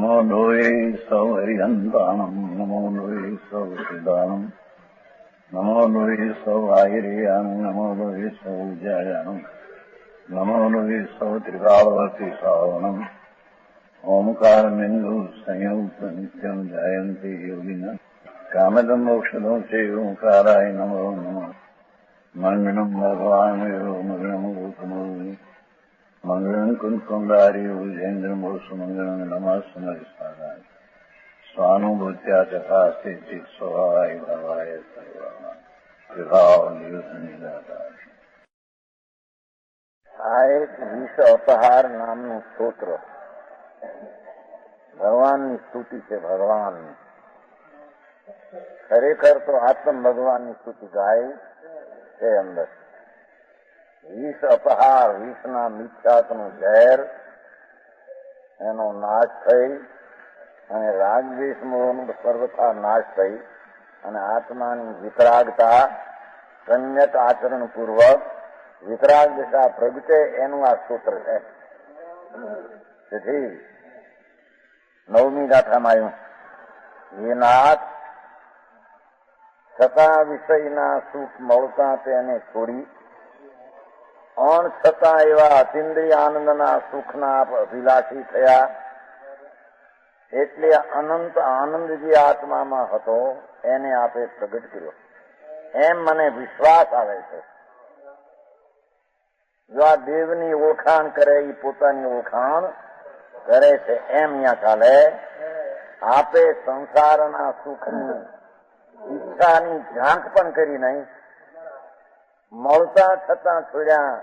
नमो लोये सौहरिहन्ताणम् नमो लोये सौहृदानम् नमो लोये सौआयर्याणम् नमो लोये सौजायानम् नमो लोये सौत्रिकालवती सावनम् ओंकारमिन्दु संयुक्त नित्यम् जायन्ति योगिनः कामदम् मोक्षदम् चैवोंकाराय नमो नमः मङ्गलम् भगवान् मङ्गलम् गोपमोहि मंगलम कुंकुंडारी उजेन्द्रम सुमंगलम नमः सुमरिस्ताराय स्वानुभूत्या तथा स्थिति स्वभावाय भावाय सर्वना विभाव नियुद्ध આ એક વિષ અપહાર નામનું સ્તોત્ર ભગવાનની સ્તુતિ છે. ભગવાનની ખરેખર તો આત્મ ભગવાનની સ્તુતિ ગાય છે. અંદર વિષ અપહાર, વિષના મિથ્યાત્વનું ઝેર એનો નાશ થઈ અને રાગદ્વેષ મોહનો સર્વથા નાશ થઈ અને આત્માની વિતરાગતા સંયત આચરણ પૂર્વક વિતરાગ દિશા પ્રગટે એનું આ સૂત્ર છે. તેથી 9મી ગાથામાં આવ્યું, એ નાથ છતાં વિષયના સુખ મળતા તેને છોડી અણ છતાં એવા અતિન્દ્રિય આનંદના સુખના આપ અભિલાષી થયા. એટલે અનંત આનંદ જે આત્મામાં હતો એને આપે પ્રગટ કર્યો એમ મને વિશ્વાસ આવે છે. જો આ દેવની ઓળખાણ કરે એ પોતાની ઓળખાણ કરે છે એમ અહીંયા ચાલે. આપે સંસારના સુખની ઈચ્છાની ઝાંક પણ કરી નહીં, મળતા છતાં છોડ્યા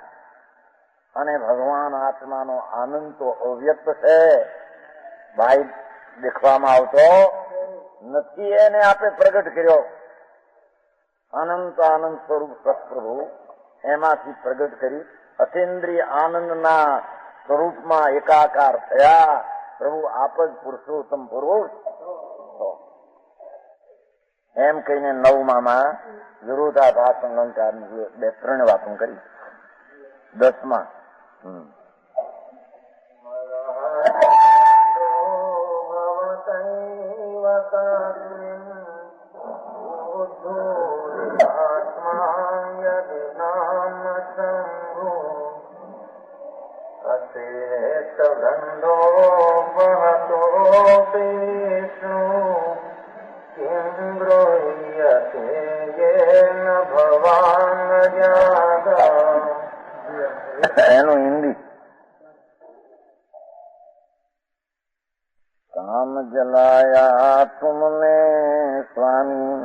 અને ભગવાન આત્માનો આનંદ તો અવ્યક્ત છે, બાહ્ય દેખવામાં આવતો નથી, એને આપે પ્રગટ કર્યો. અનંત આનંદ સ્વરૂપ સત્પ્રભુ એમાંથી પ્રગટ કરી અતિન્દ્રિય આનંદના સ્વરૂપમાં એકાકાર થયા. પ્રભુ આપ જ પુરુષોત્તમ પુરુષ એમ કહીને 9માં વિરોધાભાસ અલંકારની 2-3 વાતો કરી. 10માં એનું હિન્દી. કામ જલાયા તુમને સ્વામી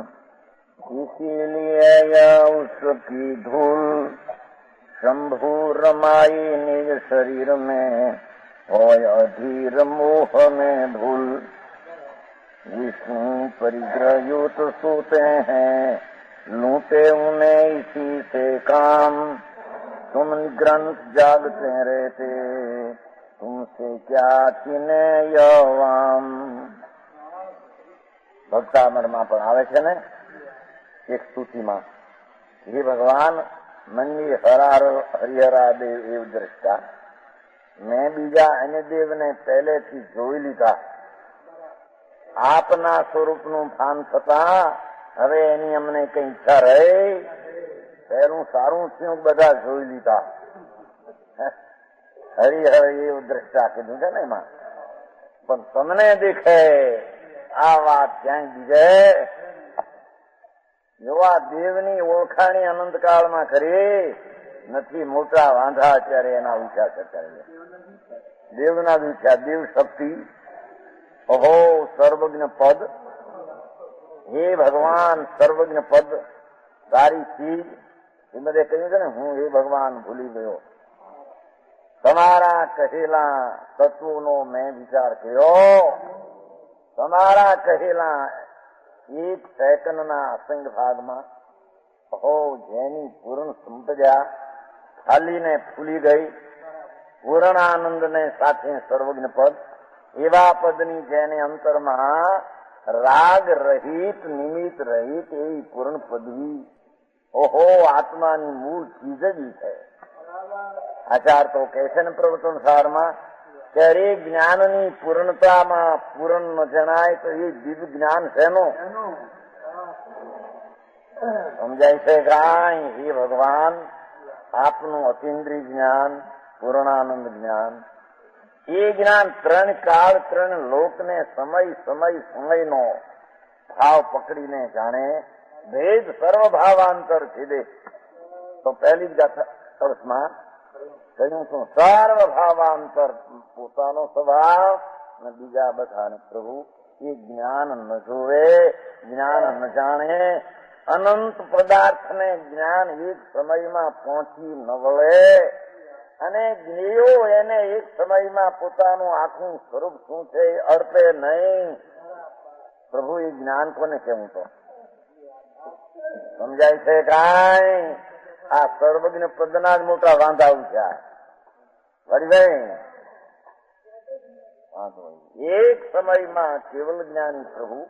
इसीलिए उसकी धूल शंभु रमाई निज शरीर में होय अधीर मोह में धूल. विष्णु परिग्रहयुत सोते हैं लूटे उन्हें इसी से काम. तुम निग्रंथ जागते रहते तुमसे क्या चीने यवाम. ભક્તામરમાં પણ આવે છે ને એક સ્તુતિમાં, હે ભગવાન મનની હરિહરા દેવ એવ દ્રષ્ટા, મેં બીજા અન્ય દેવને પહેલેથી જોઈ લીધા. આપના સ્વરૂપનું ભાન થતા હવે એની અમને કઈ ઈચ્છા રહી? પહેલું સારું થયું, બધા જોઈ લીધા. હરિહર એવ દ્રષ્ટા કીધું છે ને એમાં. પણ તમને દેખે આ વાત ક્યાંય બીજે જોવા દેવની ઓળખાણી અનંતકાળમાં કરી નથી. મોટા વાંધા અત્યારે એના વિચાર કરતા દેવના વિચાર, દેવ શક્તિ, ઓહો સર્વજ્ઞ પદ, હે ભગવાન સર્વજ્ઞ પદ, તારી ચીજ એ બધે કહ્યું છે ને, હું હે ભગવાન ભૂલી ગયો. તમારા કહેલા તત્વોનો મેં વિચાર કર્યો. તમારા કહેલા 1 સેકન્ડના અસંગ ભાગમાં હો જેની પૂર્ણ સંપદા ખાલીને ફૂલી ગઈ, પૂર્ણ આનંદને સાથે સર્વજ્ઞ પદ, એવા પદની જેને અંતરમાં રાગ રહિત નિમિત્ત રહિત એવી પૂર્ણ પદવી, ઓહો આત્માની મૂળ ચીજ જ છે. આચાર તો કહે છે ને પ્રવચન સારમાં ત્યારે જ્ઞાનની પૂર્ણતામાં પૂર્ણ ન જણાય તો એ દિવ્ય જ્ઞાન શેનું સમજાય છે કાંઈ? હે ભગવાન, આપનું અતિન્દ્રિય જ્ઞાન, પૂર્ણાનંદ જ્ઞાન, એ જ્ઞાન ત્રણ કાળ ત્રણ લોકને સમયનો ભાવ પકડીને જાણે, ભેદ સર્વભાવાંતર છેદે. તો પહેલી જ વર્ષમાં કહ્યું શું? સર્વભાવાંતર પોતાનો સ્વભાવ અને બીજા બધાને પ્રભુ. એ જ્ઞાન ન જોવે, જ્ઞાન ન જાણે, અનંત પદાર્થને જ્ઞાન એક સમયમાં પહોંચી ન વળે, અને જ્ઞેયો એને એક સમયમાં પોતાનું આખું સ્વરૂપ શું છે એ અર્પે નહીં. પ્રભુ એ જ્ઞાન કોને કેવું? તો સમજાય છે કાંઈ? આ સર્વજ્ઞ પદના જ મોટા વાંધા ઉઠ્યા. વળી એક સમયમાં કેવલ જ્ઞાની પ્રભુ,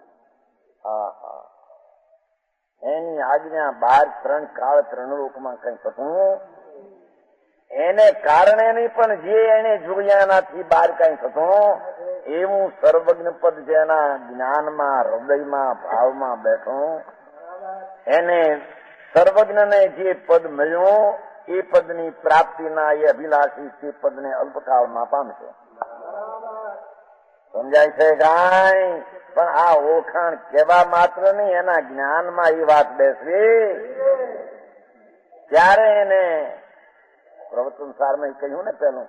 એની આજ્ઞા 12 ત્રણ કાળ ત્રણ લોકમાં કઈ થતું, એને કારણે નહીં પણ જે એને જોયાનાથી બહાર કઈ થતું, એવું સર્વજ્ઞ પદ જેના જ્ઞાનમાં હૃદયમાં ભાવમાં બેઠું, એને સર્વજ્ઞને જે પદ મળ્યું એ પદની પ્રાપ્તિના એ અભિલાષી તે પદને અલ્પકાળમાં પામશે. સમજાય છે કાંઈ? પણ આ ઓળખાણ કેવા માત્ર નહીં, એના જ્ઞાનમાં એ વાત બેસવી ત્યારે એને પ્રવચન સારમાં કહ્યું ને પેલું,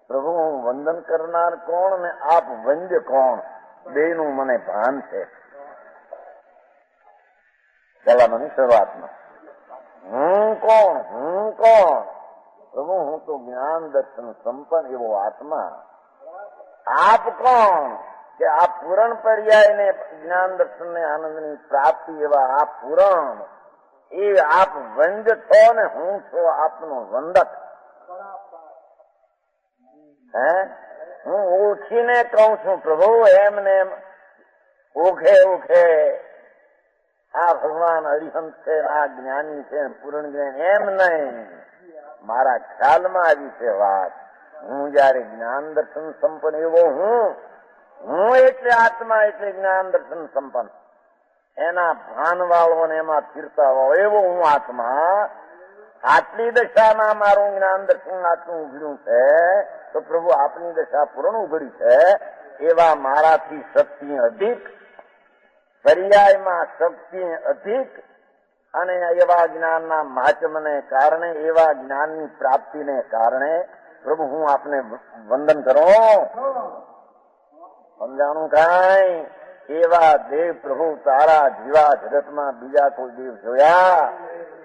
પ્રભુ હું વંદન કરનાર કોણ ને આપ વંદ્ય કોણ, બેનું મને ભાન છે. પેલામાં શરૂઆતમાં હું કોણ પ્રભુ? હું તો જ્ઞાન દર્શન સંપન્ન એવો આત્મા. આપ કોણ? કે આ પૂરણ પર્યાયને જ્ઞાન દર્શન ને આનંદની પ્રાપ્તિ એવા આ પૂરણ, એ આપ વંદ્ય છો ને હું છો આપનો વંદક. હું ઓળખીને કહું છું પ્રભુ, એમને એમ ઓળખે આ ભગવાન અરિહંત છે, આ જ્ઞાની છે, પૂર્ણ જ્ઞાન એમ નહીં. મારા ખ્યાલમાં આવી છે વાત. હું જયારે જ્ઞાન દર્શન સંપન્ન એવો હું એટલે આત્મા એટલે જ્ઞાન દર્શન સંપન્ન, એના ભાન વાળો ને એમાં ફીરતા વાળો એવો હું આત્મા. આટલી દશામાં મારું જ્ઞાન દર્શન આટલું ઉઘડ્યું છે તો પ્રભુ આપની દશા પૂર્ણ ઉઘડી છે. એવા મારાથી શક્તિ અધિક, પર્યાયમાં શક્તિ અધિક, અને એવા જ્ઞાનના મહાત્મને કારણે, એવા જ્ઞાનની પ્રાપ્તિને કારણે પ્રભુ હું આપને વંદન કરું. સમજાણું કાંઈ? એવા દેવ પ્રભુ તારા જીવા જગતમાં બીજા કોઈ દેવ જોયા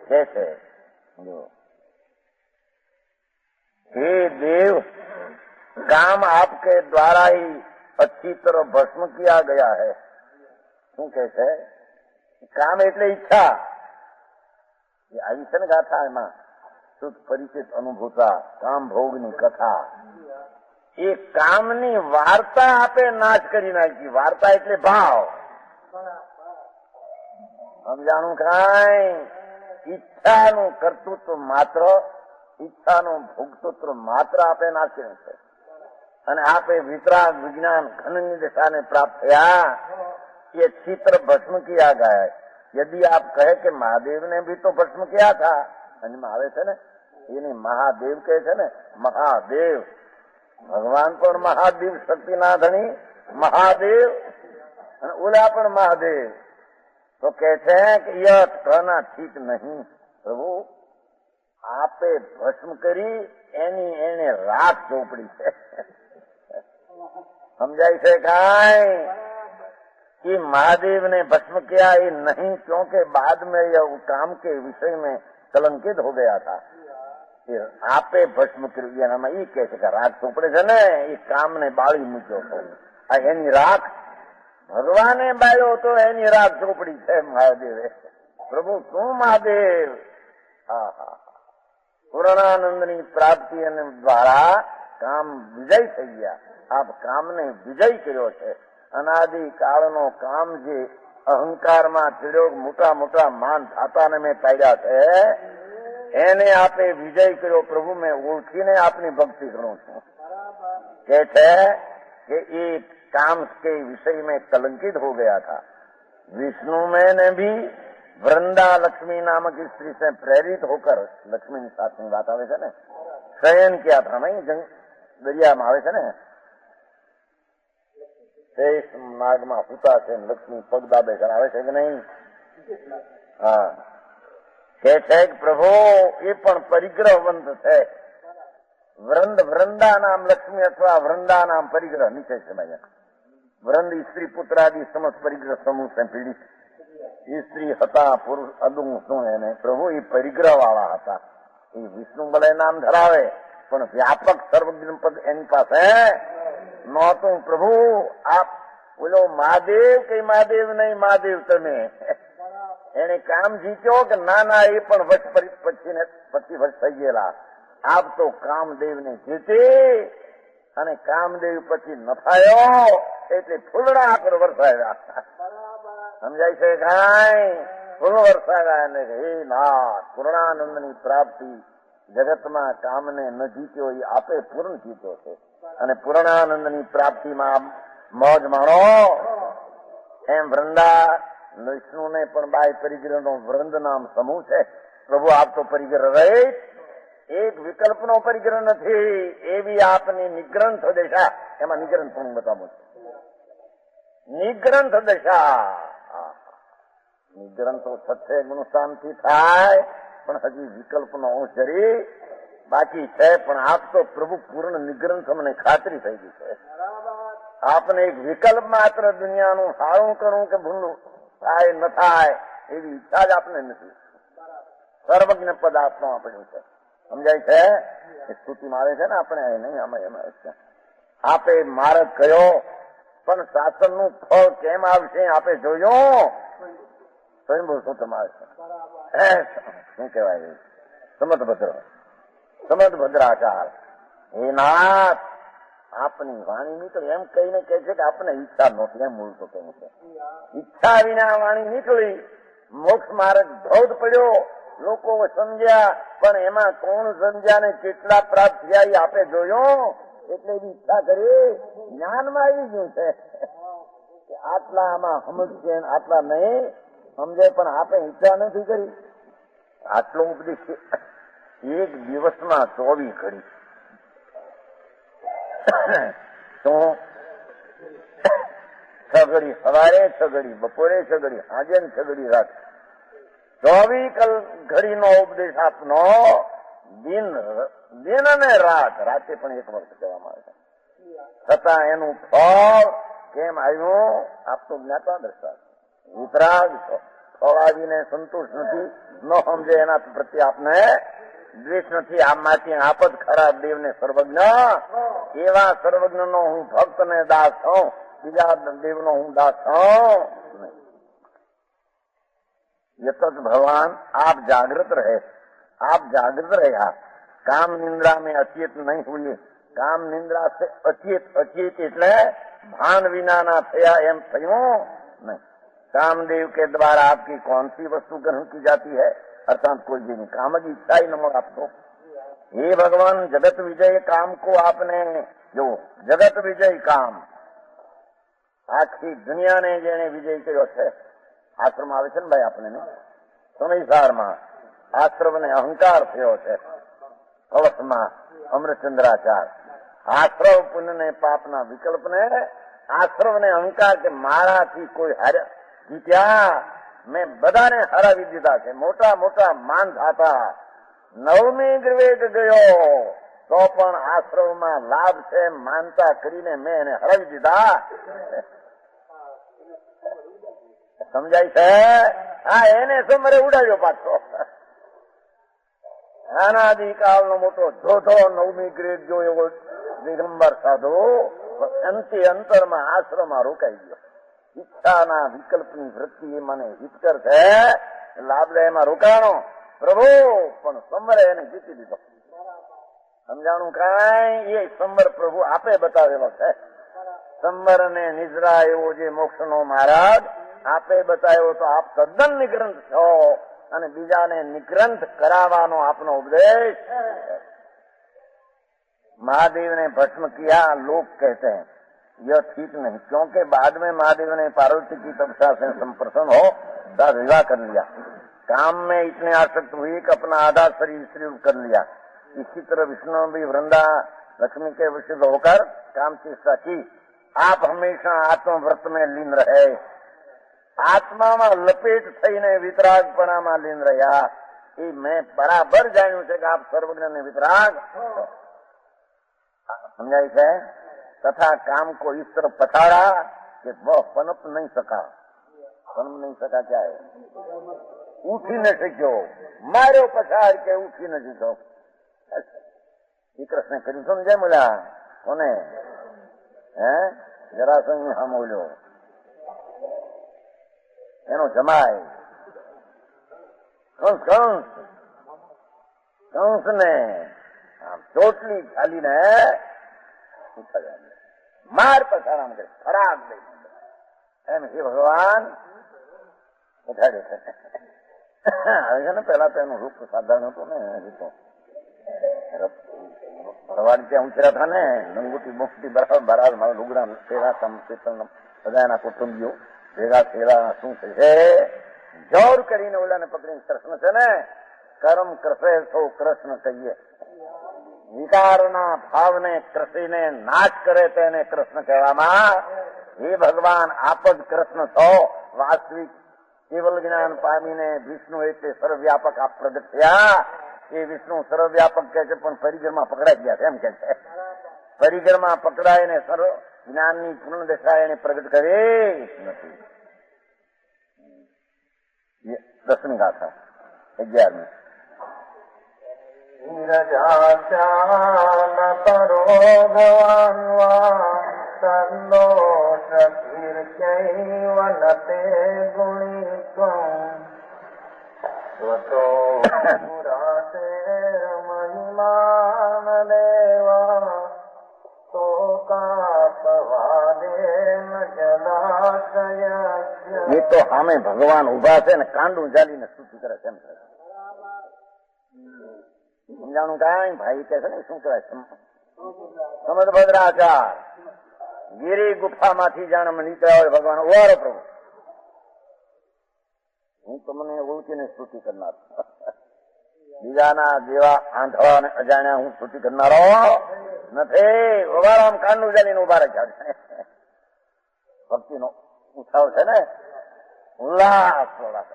કે છે? हे देव, काम आपके द्वारा ही अच्छी तरह भस्म किया गया है. શું કે છે? કામ એટલે ઈચ્છા. આવી છે ને ગાથા, એમાં શુદ્ધ પરિચિત અનુભૂતા કામ ભોગની કથા. એ કામની વાર્તા આપે નાશ કરી નાખી. વાર્તા એટલે ભાવ. સમજાણું કાંઈ? ઈચ્છાનું કર્તૃત્વ માત્ર, ઈચ્છાનું ભોગતૃત્વ માત્ર આપે નાખી છે. અને આપે વિતરાગ વિજ્ઞાન ઘનની દશાને પ્રાપ્ત થયા. ये चित्र भस्म किया गया है. यदि आप कहे कि महादेव ने भी तो भस्म किया था, આવે છે ને એને મહાદેવ કહે છે ને, મહાદેવ ભગવાન પણ મહાદેવ, શક્તિના ધણી મહાદેવ, અને ઓલા પણ મહાદેવ. તો કહે છે કે યહ કહના ઠીક નહીં પ્રભુ, આપે ભસ્મ કરી એની એને રાખ ચોપડી છે. समझाई से काई कि महादेव ने भस्म किया ये नहीं, क्योंकि बाद में यह काम के विषय में कलंकित हो गया था. फिर आपे भस्म કર્યું એનામાં એ કહે છે કે રાખ ચોપડે છે ને એ કામને બાળી મૂક્યો હતો. આ એની રાખ ભગવાને બાળ્યો તો એની રાખ ચોપડી છે મહાદેવે. પ્રભુ તું મહાદેવ. હા હા, પૂર્ણાનંદની પ્રાપ્તિ અને દ્વારા કામ વિજય થઈ ગયા. આપ કામને વિજય કર્યો છે. અનાદિ કાળનો કામ જે અહંકારમાં ચડ્યો, મોટા મોટા માન થાતાને મેં પાડ્યા છે, એને આપે વિજય કર્યો. પ્રભુ મેં ઓળખીને આપની ભક્તિ કરું છું. कहते हैं कि एक काम के विषय में कलंकित हो गया था। विष्णु में ने भी वृंदा लक्ष्मी नामक स्त्री से प्रेरित होकर लक्ष्मी ની સાથની વાત આવે છે ને, શયન किया था नहीं દરિયામાં આવે છે ને, શેષ નાગમાં સૂતા છે, લક્ષ્મી પગ દાબે કરાવે છે કે નહીં? હા, કે છે કે પ્રભુ એ પણ પરિગ્રહવંત છે. વૃંદા નામ લક્ષ્મી અથવા વૃંદા નામ પરિગ્રહ નીચે છે ભાઈ. વૃંદ સ્ત્રી પુત્રાદિ સમસ્ત પરિગ્રહ સમૂહ છે પીડિત સ્ત્રી હતા, પુરુષ અદું શું એને પ્રભુ એ પરિગ્રહ વાળા હતા. એ વિષ્ણુ ભલે નામ ધરાવે પણ વ્યાપક સર્વજ્ઞ પદ એની પાસે નહોતું. પ્રભુ આપ બોલો મહાદેવ કઈ મહાદેવ નહીં, મહાદેવ તમે. એને કામ જીત્યો કે ના ના એ પણ પછી વર્ષ થઈ ગયેલા. આપ તો કામદેવ ને જીતી અને કામદેવ પછી નફાયો એટલે ફૂલડા પર વરસાવ્યા. સમજાય છે કાંઈ? ફૂલ વરસાવ્યા અને હે નાથ પૂર્ણાનંદ ની પ્રાપ્તિ જગતમાં કામને ન જીત્યો એ આપે પૂર્ણ જીત્યો છે અને પૂર્ણાનંદ ની પ્રાપ્તિમાં મોજ માણો. એમ વૃંદા વિષ્ણુને પણ બાય પરિગ્રહ નો વૃંદ નામ સમૂહ છે. પ્રભુ આપ તો પરિગ્રહ રહે, એક વિકલ્પનો પરિગ્રહ નથી. એવી આપની નિગ્રંથ દશા, એમાં નિગ્રંથ પણ બતાવું છું. નિગ્રંથ દશા, નિગ્રંથો સત્ય ગુણ શાંતિ થાય પણ હજી વિકલ્પનો અંશરી બાકી છે. પણ આપ તો પ્રભુ પૂર્ણ નિગ્રંથ મને ખાતરી થઈ ગઈ છે. આપને એક વિકલ્પ માત્ર દુનિયાનું સારું કરું કે ભૂલું થાય ન થાય એવી ઈચ્છા જ આપને નથી. સર્વજ્ઞ પદ આપનું આપણું છે. સમજાય છે? એ સ્તુતિમાં આવે છે ને આપણે નહીં આમાં એમાં છે. આપે માર્ગ કયો પણ શાસનનું ફળ કેમ આવશે આપે જોયું. સ્વયંભૂ શું તમારે છે શું કહેવાય? સમદભદ્રાચાર. હે નાથ આપની વાણી નીકળી એમ કહીને કહે છે કે આપને ઈચ્છા નહોતી. એમ મૂળ તો કહ્યું છે ઈચ્છા વિના વાણી નીકળી. મોક્ષ માર્ગ ધોધ પડ્યો, લોકો સમજ્યા પણ એમાં કોણ સમજ્યા ને કેટલા પ્રાપ્ત થયા એ આપે જોયું. એટલે એવી ઈચ્છા કરી જ્ઞાનમાં આવી ગયું છે કે આટલા આમાં સમજશે આટલા નહીં સમજે. પણ આપે ઈચ્છા નથી કરી. આટલો ઉપદેશ એક દિવસમાં 24 ઘડી તો 6 ઘડી સવારે, 6 ઘડી બપોરે, 6 ઘડી સાંજે, 6 ઘડી રાત. 24 ઘડીનો ઉપદેશ આપનો. દિન અને રાતે પણ 1 વર્ષ કહેવામાં આવે છે. છતાં એનું ફળ કેમ આવ્યું આપ તો જ્ઞાતા દર્શા. વિતરાગ ફળ આવીને સંતોષ નથી, ન સમજે એના પ્રત્યે આપને દ્વેષ નથી. આમાંથી આપ જ ખરા દેવને સર્વજ્ઞ. એવા સર્વજ્ઞ નો હું ભક્ત ને દાસ છું, બીજા દેવનો હું દાસ છું. यत भगवान आप जागृत रहे, आप जागृत રહ્યા. काम निंद्रा में अचेत नहीं हुए. काम निंद्रा से अचेत, अचेत એટલે भान विना ना થયા એમ થયું नहीं. कामदेव के द्वारा आपकी कौन सी वस्तु ग्रहण की जाती है? अर्थात कोई भी नहीं. काम की इच्छा ही न हो आपको. हे भगवान जगत विजय काम को आपने जो जगत विजय काम આખી દુનિયાને જેને વિજય કર્યો છે. આશ્રમ આવે છે ને ભાઈ આપણે સમયસારમાં આશ્રમને અહંકાર થયો છે. કળશમાં અમૃતચંદ્રાચાર આશ્રવ પુણ્યને પાપના વિકલ્પને આશ્રવને અહંકાર કે મારાથી કોઈ જીત્યા, મેં બધાને હરાવી દીધા છે. મોટા મોટા માન થતા 9મી ગ્રવેગ ગયો તો પણ આશ્રમમાં લાભ છે માનતા કરીને મેં એને હરાવી દીધા. સમજાય છે? હા, એને સમરે ઉડાવ્યો પાછો. અનાદિકાળનો મોટો ધોધો 9મી ગ્રેડ જો એવો દિગંબર સાધુ અંતે અંતરમાં આશ્રમમાં રોકાઈ ગયો. ઈચ્છાના વિકલ્પની વૃત્તિ એ મને હિતકર છે, લાભ લે એમાં રોકાણો. પ્રભુ પણ સમરે એને જીતી દીધો. સમજાણું કાંઈ? એ સંબર પ્રભુ આપે બતાવેલો છે. સંબર ને નિદ્રા એવો જે મોક્ષનો માર્ગ આપે બતાવ્યો તો આપ તદ્દન નિગ્રંથ છો અને બીજાને નિગ્રંથ કરાવવાનો આપનો ઉપદેશ. महादेव ने भस्म किया, लोग कहते हैं यह ठीक नहीं, क्योंकि बाद में महादेव ने पार्वती की तपस्या से संप्रसन्न हो तथा विवाह कर लिया। काम में इतने आसक्त हुए कि अपना आधा शरीर स्त्री रूप कर लिया। इसी तरह विष्णु भी वृंदा लक्ष्मी के विषय होकर काम चेष्टा की। आप हमेशा आत्मव्रत में लीन रहे, आत्मा में लपेट थईने वितरागपणा में लीन रहा। એ મેં બરાબર જાણ્યું છે કે આપ સર્વજ્ઞ ને વિતરાગ સમજાય છે। તથા કામ को इस तरफ पछाड़ा कि वह पनप नहीं सका। पनप नहीं सका क्या है? उठी न शक्यो, मार्यो पछाड़ के उठी न शक्यो। श्री कृष्ण કર્યું સમજાય મળ્યા કોને? જરાસંઘ સાંભળ્યો એનો જમાય कंस ने चोटली खाली ने मार पछाड़ा में खराब नहीं एम हे भगवान उठाड़े હવે ને પેલા તો એનું રૂપ સાધારણ હતું ને, હજી તો ભરવાડ ત્યાં ઉછર્યા હતા ને, લંગોટી બોંગટી બરાબર બરાબર મારા લુગડા સેરા બધા એના કુટુંબીઓ ભેગા સેરા શું છે જોર કરીને ઓલાને પકડીને કૃષ્ણ છે ને કર્મ કરશે તો કૃષ્ણ કહીએ। વિકારના ભાવને કૃષિને નાશ કરે તેને કૃષ્ણ કહેવામાં। હે ભગવાન આપ જ કૃષ્ણ છો। વાસ્તવિક કેવલ જ્ઞાન પામીને વિષ્ણુ એટલે સર્વવ્યાપક આપ પ્રગટ થયા। એ વિષ્ણુ સર્વવ્યાપક કહે છે, પણ પરિઘરમાં પકડાઈ ગયા છે એમ કે છે। પરિઘરમાં પકડાઈને સર્વ જ્ઞાનની પૂર્ણ દશા એને પ્રગટ કરે નથી। 10મી ગાથા 11મી। नीरजाचान करो भगवान वा संदोष कीर्त्यैवनते गुणित्वम् स्वतो पुराते महिमान देवा शोकापवादेन जलाशयस्य। ये तो हमें भगवान उभा છે ને કાંડું જાલીને સ્તુતિ કરે છે એમ છે। સમજાણું કાંઈ ભાઈ કે છે ને શું કહેવાય સમદભદ્રાચાર ગીરી ગુફામાંથી જાણે નીકળ્યા હોય ભગવાન ઉવારો પ્રભુ હું તમને ઓળખીને સ્તુતિ કરનાર બીજાના જેવા આંધળા અને અજાણ્યા હું સ્તુતિ કરનારો નથી। ઉભારો આમ કાંડું જાલીને ઉભા રાખ્યા છે। ભક્તિનો ઉત્સાહ છે ને ઉલ્લાસ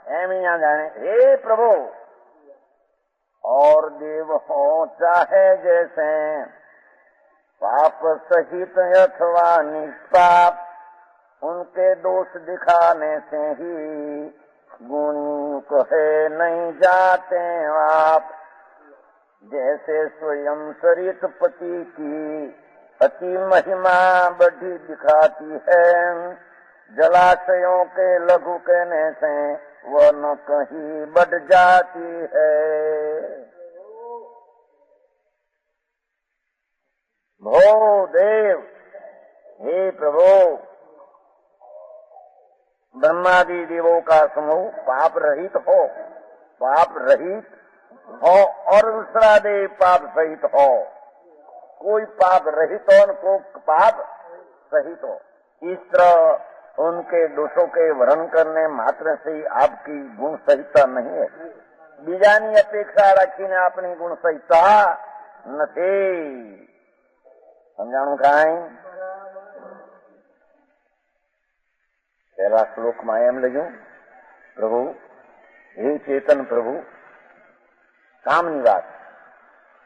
એમ અહીંયા જાણે हे प्रभु और देव हो चाहे जैसे पाप सहित अथवा निष्पाप उनके दोष दिखाने से ही गुणी कहे नहीं जाते आप। जैसे स्वयं सरित पति की अति महिमा बढ़ी दिखाती है, जलाशयों के लघु कहने से वह न कहीं बढ़ जाती है। भो देव हे प्रभु ब्रह्मादि देवों का समूह पाप रहित हो और दूसरा देव पाप सहित हो। कोई पाप रहित हो और कोई पाप सहित हो। इस तरह उनके दोषों के वर्ण करने मात्र से आपकी गुण संहिता नहीं है। बीजानी अपेक्षा रखीने अपनी गुण संहिता નથી। સમજાણું કાંઈ? પહેલા શ્લોકમાં એમ લખ્યું પ્રભુ હે ચેતન પ્રભુ કામની વાત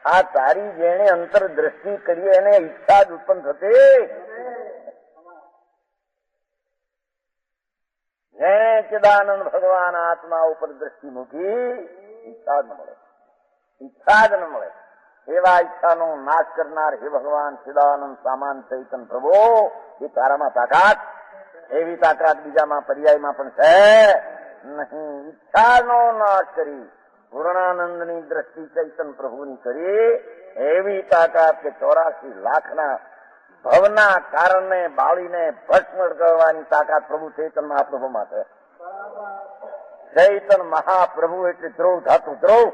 આ તારી જેણે અંતર દ્રષ્ટિ કરી એને ઈચ્છા જ ઉત્પન્ન થશે। જેણે ચિદાનંદ ભગવાન આત્મા ઉપર દ્રષ્ટિ મૂકી ઈચ્છા જ ન મળે। એવા ઈચ્છાનો નાશ કરનાર હે ભગવાન ચિદાનંદ સામાન ચૈતન પ્રભુ એ તારામાં તાકાત એવી તાકાત બીજામાં પર્યાયમાં પણ છે નહીં। ઈચ્છાનો નાશ કરી પૂર્ણાનંદની દ્રષ્ટિ ચૈતન પ્રભુની કરી એવી તાકાત કે 84 લાખના ભવના કારણને બાળીને ભસ્મ કરવાની તાકાત પ્રભુ ચૈતન મહાપ્રભુમાં છે। ચૈતન મહાપ્રભુ એટલે દ્રવ ધાતુ દ્રવ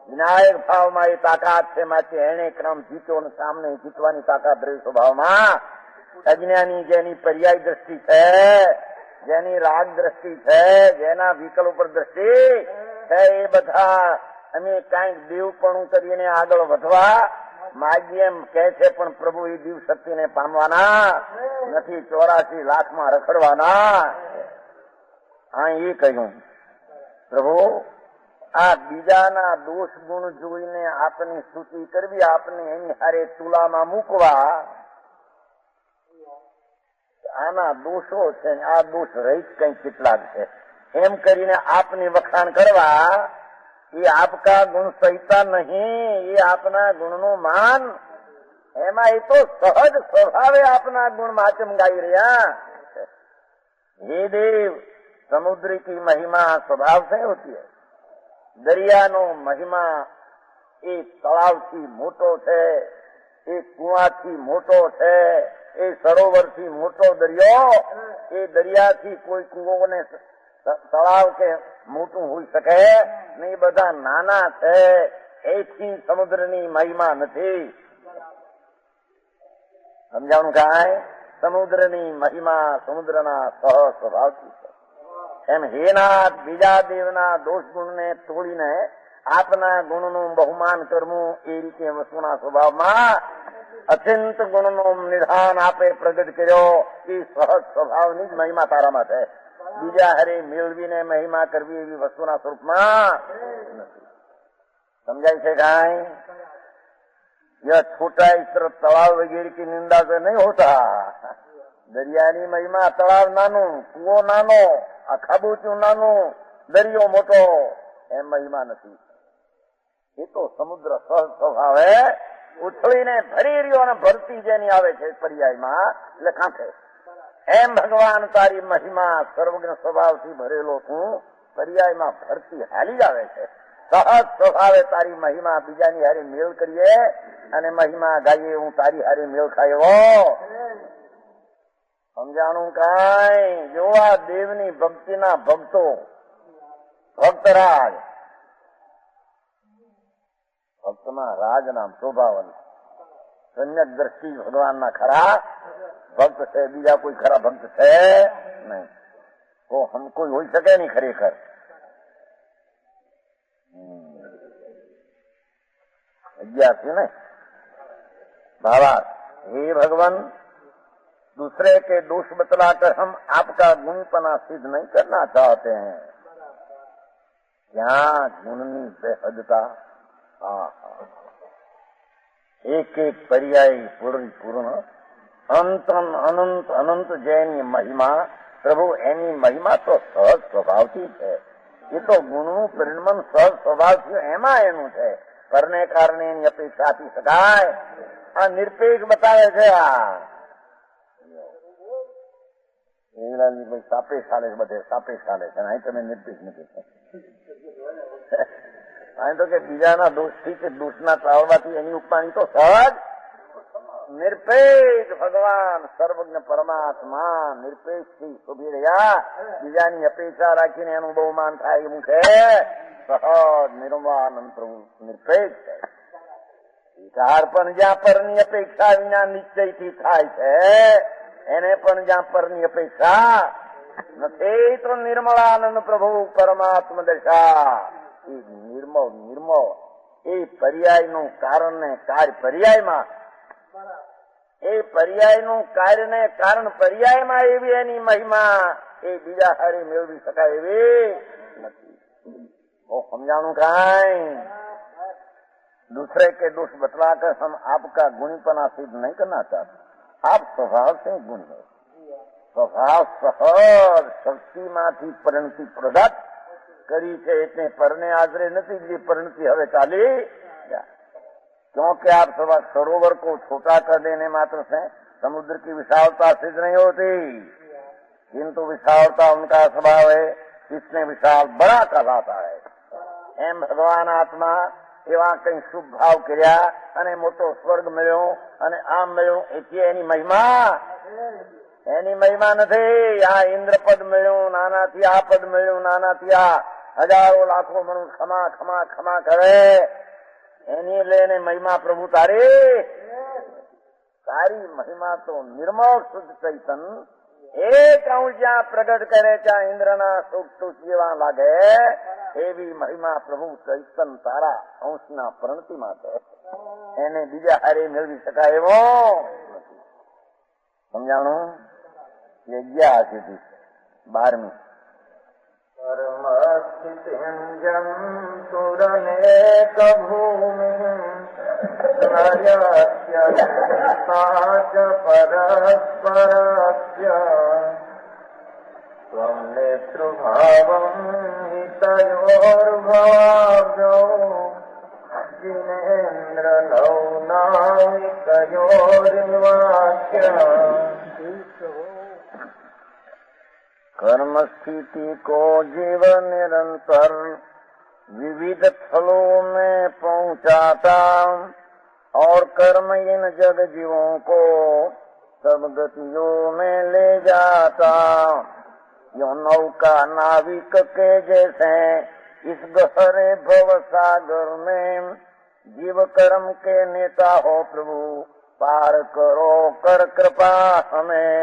વિનાયક ભાવમાં એ તાકાત છે, માટે એને ક્રમ જીત્યો અને સામને જીતવાની તાકાત રહી સ્વભાવમાં. અજ્ઞાની જેની પર્યાય દ્રષ્ટિ છે, જેની રાગ દ્રષ્ટિ છે, જેના વિકલ્પ પર દ્રષ્ટિ છે, એ બધા અમે કાંઈક દેવપણું કરીને આગળ વધવા માગીએ એમ કે છે, પણ પ્રભુ એ દિવ શક્તિને પામવાના નથી, 84 લાખમાં રખડવાના. આ એ કહ્યું પ્રભુ આ બીજાના દોષ ગુણ જોઈને આપની સ્તુતિ કરવી, આપને એની હારે તુલામાં મૂકવા, આના દોષો છે ને આ દોષ રહિત કઈ કેટલાક છે એમ કરીને આપની વખાણ કરવા, એ આપકા ગુણ સહિતા નહીં, એ આપના ગુણનું માન. એમાં એ તો સહજ સ્વભાવે આપના ગુણ માચમ ગાઈ રહ્યા. હે દેવ, समुद्र की महिमा स्वभाव से होती है, દરિયાનો મહિમા એ તળાવથી મોટો છે, એ કુવાથી મોટો છે, એ સરોવરથી મોટો દરિયો, એ દરિયાથી કોઈ કુવો ને તળાવ કે મોટું હોઈ શકે નહીં, બધા નાના છે. એથી સમુદ્રની મહિમા નથી. સમજાણું કાંઈ? સમુદ્રની મહિમા સમુદ્રના સહ સ્વભાવથી છે. એમ હેનાથ બીજા દેવના દોષ ગુણને તોડીને આપના ગુણનું બહુમાન કરવું, એ રીતે વસ્તુના સ્વભાવમાં અત્યંત ગુણનું નિધાન આપે પ્રગટ કર્યો. એ સહજ સ્વભાવની જ મહિમા તારામાં છે. બીજા હરે મેળવીને મહિમા કરવી એવી વસ્તુના સ્વરૂપમાં નથી. સમજાય છે કાંઈ? यह छोटा इस तरह तालाब वगैरह की निंदा से नहीं होता. દરિયાની મહિમા તળાવ નાનું, કુવો નાનો, આ ખાબોચું નાનું, દરિયો મોટો, એમ મહિમા નથી. એ તો સમુદ્ર સહજ સ્વભાવે ઉછળીને ભરી રહ્યો અને ભરતી જેની આવે છે પર્યાયમાં, એટલે કાંઠે. એમ ભગવાન તારી મહિમા સર્વજ્ઞ સ્વભાવથી ભરેલો તું પર્યાયમાં ભરતી હાલી આવે છે. સહજ સ્વભાવે તારી મહિમા બીજાની હારે મેળ કરીએ અને મહિમા ગાઈએ, હું તારી હારે મેળ ખાયો. સમજાણું કાંઈ? જો આ દેવની ભક્તિના ભક્તો, ભક્તરાજ, ભક્તમાં રાજ નામ શોભાવન, સમ્યક દ્રષ્ટિ ભગવાનના ખરા ભક્ત છે. બીજા કોઈ ખરા ભક્ત છે નહીં. તો હમ કોઈ હોઈ શકે નહીં ખરેખર. अज्ञाती नहीं भावार्थ, हे भगवान, दूसरे के दोष बतलाकर हम आपका गुणपना सिद्ध नहीं करना चाहते हैं. क्या गुणनी बेहदता! एक एक पर्याय पूर्ण अंत अनंत अनंत जैनी महिमा. प्रभु एनी महिमा तो सहज स्वभावથી છે. એ તો ગુણનું પરિણમન સહજ સ્વભાવથી એમાં એનું છે. કરને કારણે એની અપેક્ષા આપી શકાય? આ નિરપેક્ષ બતાવે છે. આ સાપેક્ષ ચાલે છે, બધે સાપેક્ષ ચાલે છે. અહીં તમે નિરપેક્ષ નથી. અહીં તો કે બીજાના દોષથી કે દોષના ટાળવાથી એની ઉપમાની તો સહજ નિરપેક્ષ ભગવાન સર્વજ્ઞ પરમાત્મા નિરપેક્ષથી શોભી રહ્યા. બીજાની અપેક્ષા રાખીને એનું બહુમાન થાય એવું છે. સહજ નિર્વાણ પ્રભુ નિરપેક્ષ છે. વિચાર પણ જ્યાં પરની અપેક્ષા વિના નિશ્ચયથી થાય છે, એને પણ જ્યાં પરની અપેક્ષા નથી, તો નિર્મળાનંદ પ્રભુ પરમાત્મા દશા. એ નિર્મળ એ પર્યાયનું કારણ ને કાર્ય પર્યાયમાં, એ પર્યાયનું કાર્ય ને કારણ પર્યાયમાં એવી એની મહિમા એ બીજા હારે મેળવી શકાય એવી નથી. समझाणु काई? दूसरे के दोष बतलाकर हम आपका गुणीपना सिद्ध नहीं करना चाहते. आप स्वभाव से गुण है. स्वभाव सहज શક્તિમાંથી પરિણતિ પ્રદાન કરી છે, એટલે પરને આશરે નથી જે પરિણતિ હવે ચાલી જાય. क्योंकि आप सरोवर को छोटा कर देने मात्र से समुद्र की विशालता सिद्ध नहीं होती, किंतु विशालता उनका स्वभाव है, इसने विशाल बड़ा कहलाता है. એમ ભગવાન આત્મા એવા કઈ શુભ ભાવ કર્યા અને મોટો સ્વર્ગ મળ્યો અને આમ મળ્યું, એટલે એની મહિમા નથી. આ ઇન્દ્રપદ મળ્યું, નાનાથી આ પદ મળ્યું, નાનાથી હજારો લાખો મનુષ્ય ખમા ખમા ખમા કરે એની લઈને મહિમા પ્રભુ તારી મહિમા તો નિર્મળ શુદ્ધ ચૈતન એક અંશ જ્યાં પ્રગટ કરે ત્યાં ઇન્દ્રના સુખ જેવા લાગે એવી મહિમા પ્રભુ ચૈતન તારા અંશના પ્રણતિ માટે એને બીજા હારે મેળવી શકાય એવો નથી. સમજાણું? 11 સુધી 12મી कर्मस्थितिञ्जम् सुरनेक भूमिम् नयस्य च परस्परस्य त्वम् नेतृभावम् हितयोर्भाव्यौ जिनेन्द्रनौ नाविकयोर्वाक्य कर्म स्थिति को जीवन निरंतर विविध फलों में पहुंचाता और कर्म इन जग जीवों को सब गतियों में ले जाता. यो नौका नाविक के जैसे इस गहरे भव सागर में जीव कर्म के नेता हो प्रभु पार करो कर कृपा हमें.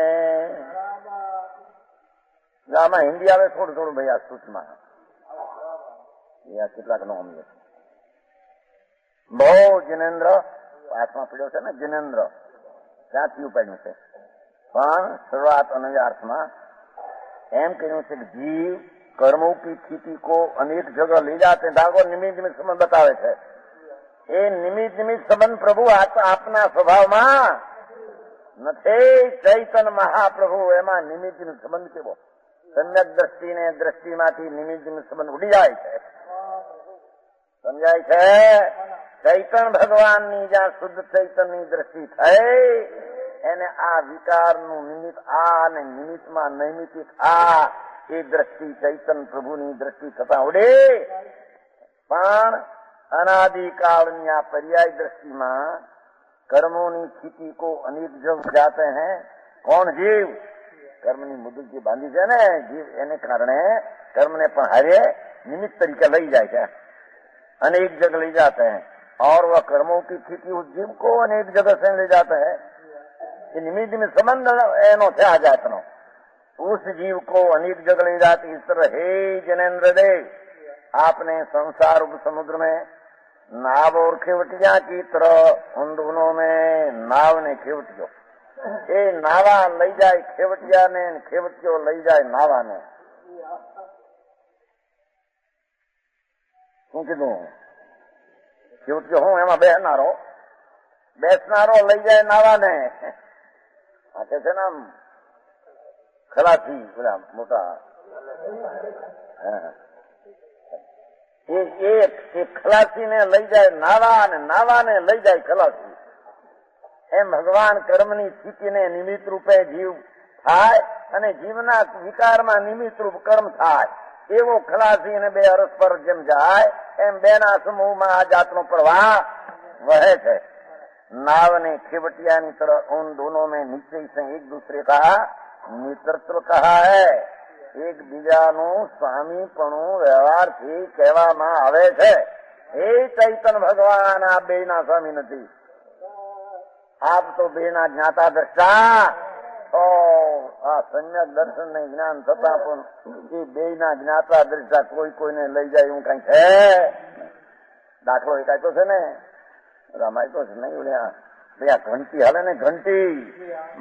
આમાં હિન્દી આવે થોડું થોડું ભાઈ આ સૂચમાં કેટલાક નો સમજે બહુ જિનેન્દ્ર પાઠમાં પડ્યો છે ને જિનેન્દ્ર ત્યાંથી ઉપાડ્યું છે પણ શરૂઆત અને અર્થમાં એમ કહ્યું છે કે જીવ કર્મો કી સ્થિતિ કો અનેક જગહ લઈ જાતે ધાગો નિમિત્ત નિમિત્ત સંબંધ બતાવે છે. એ નિમિત્ત નિમિત્ત સંબંધ પ્રભુ આપના સ્વભાવમાં નથી. ચૈતન મહાપ્રભુ એમાં નિમિત્ત નિમિત્ત સંબંધ કેવો સમ્યક દ્રષ્ટિ ને દ્રષ્ટિમાંથી નિમિત્ત નિમિત્ત સંબંધ ઉડી જાય છે. સમજાય છે? ચૈતન ભગવાનની જ્યાં શુદ્ધ ચૈતનની દ્રષ્ટિ થઈ એને આ વિકારનું નિમિત્ત આ અને નિમિત્તમાં નૈમિતિક આ એ દ્રષ્ટિ ચૈતન પ્રભુની દ્રષ્ટિ થતા ઉડે. પણ અનાદિકાળની આ પર્યાય દ્રષ્ટિમાં કર્મોની સ્થિતિ કો અનેક જગ જાતે हैं. કોણ? જીવ. કર્મની મુદ્દત જે બાંધી છે ને જીવ એને કારણે કર્મને પણ હારે નિમિત્ત તરીકે લઈ જાય છે. अनेक जगह ले जाते हैं और वह कर्मों की स्थिति उस जीव को अनेक जगह से ले जाते हैं. निमित्त में संबंध एनो थे आ जातनो उस जीव को अनेक जगह ले जाती. इस तरह हे जनेन्द्र देव आपने संसार रूप समुद्र में नाव और खेवटिया की तरह उन दोनों में नाव ने खेवटियो એ નાવા લઈ જાય ખેવટિયાને, ખેવટિયો લઈ જાય નાવાને. શું કીધું? ખેવટિયો હું એમાં બેસનારો લઈ જાય નાવાને. આ કે છે ને આમ ખલાસી બધા મોટા એ ખલાસીને લઈ જાય નાવા અને નાવાને લઈ જાય ખલાસી. એમ ભગવાન કર્મની સ્થિતિને નિમિત્ત રૂપે જીવ થાય અને જીવના વિકારમાં નિમિત્ત રૂપ કર્મ થાય. એવો ખલાસી અને બે અરસ્પર જેમ જાય એમ બેના સમૂહમાં આ જાતનો પ્રવાહ વહે છે. नाव ने खेवटिया की तरह उन दोनों में निश्चय से एक दूसरे का मित्रत्व कहा है. एक बीजानु स्वामीपणु व्यवहार थी कहेवामां आवे छे. हे चैतन भगवान आप बेना स्वामी नहीं, आप तो बेना ज्ञाता दृष्टा. आ सम्यक दर्शन ने ज्ञान थता पण ए बेना ज्ञाता दृष्टा कोई कोई ने लई जाय एवं कई है. दाखलो एक आप्यो छे ने रमाय तो नहीं बोलिया भैया घंटी हाले ने घंटी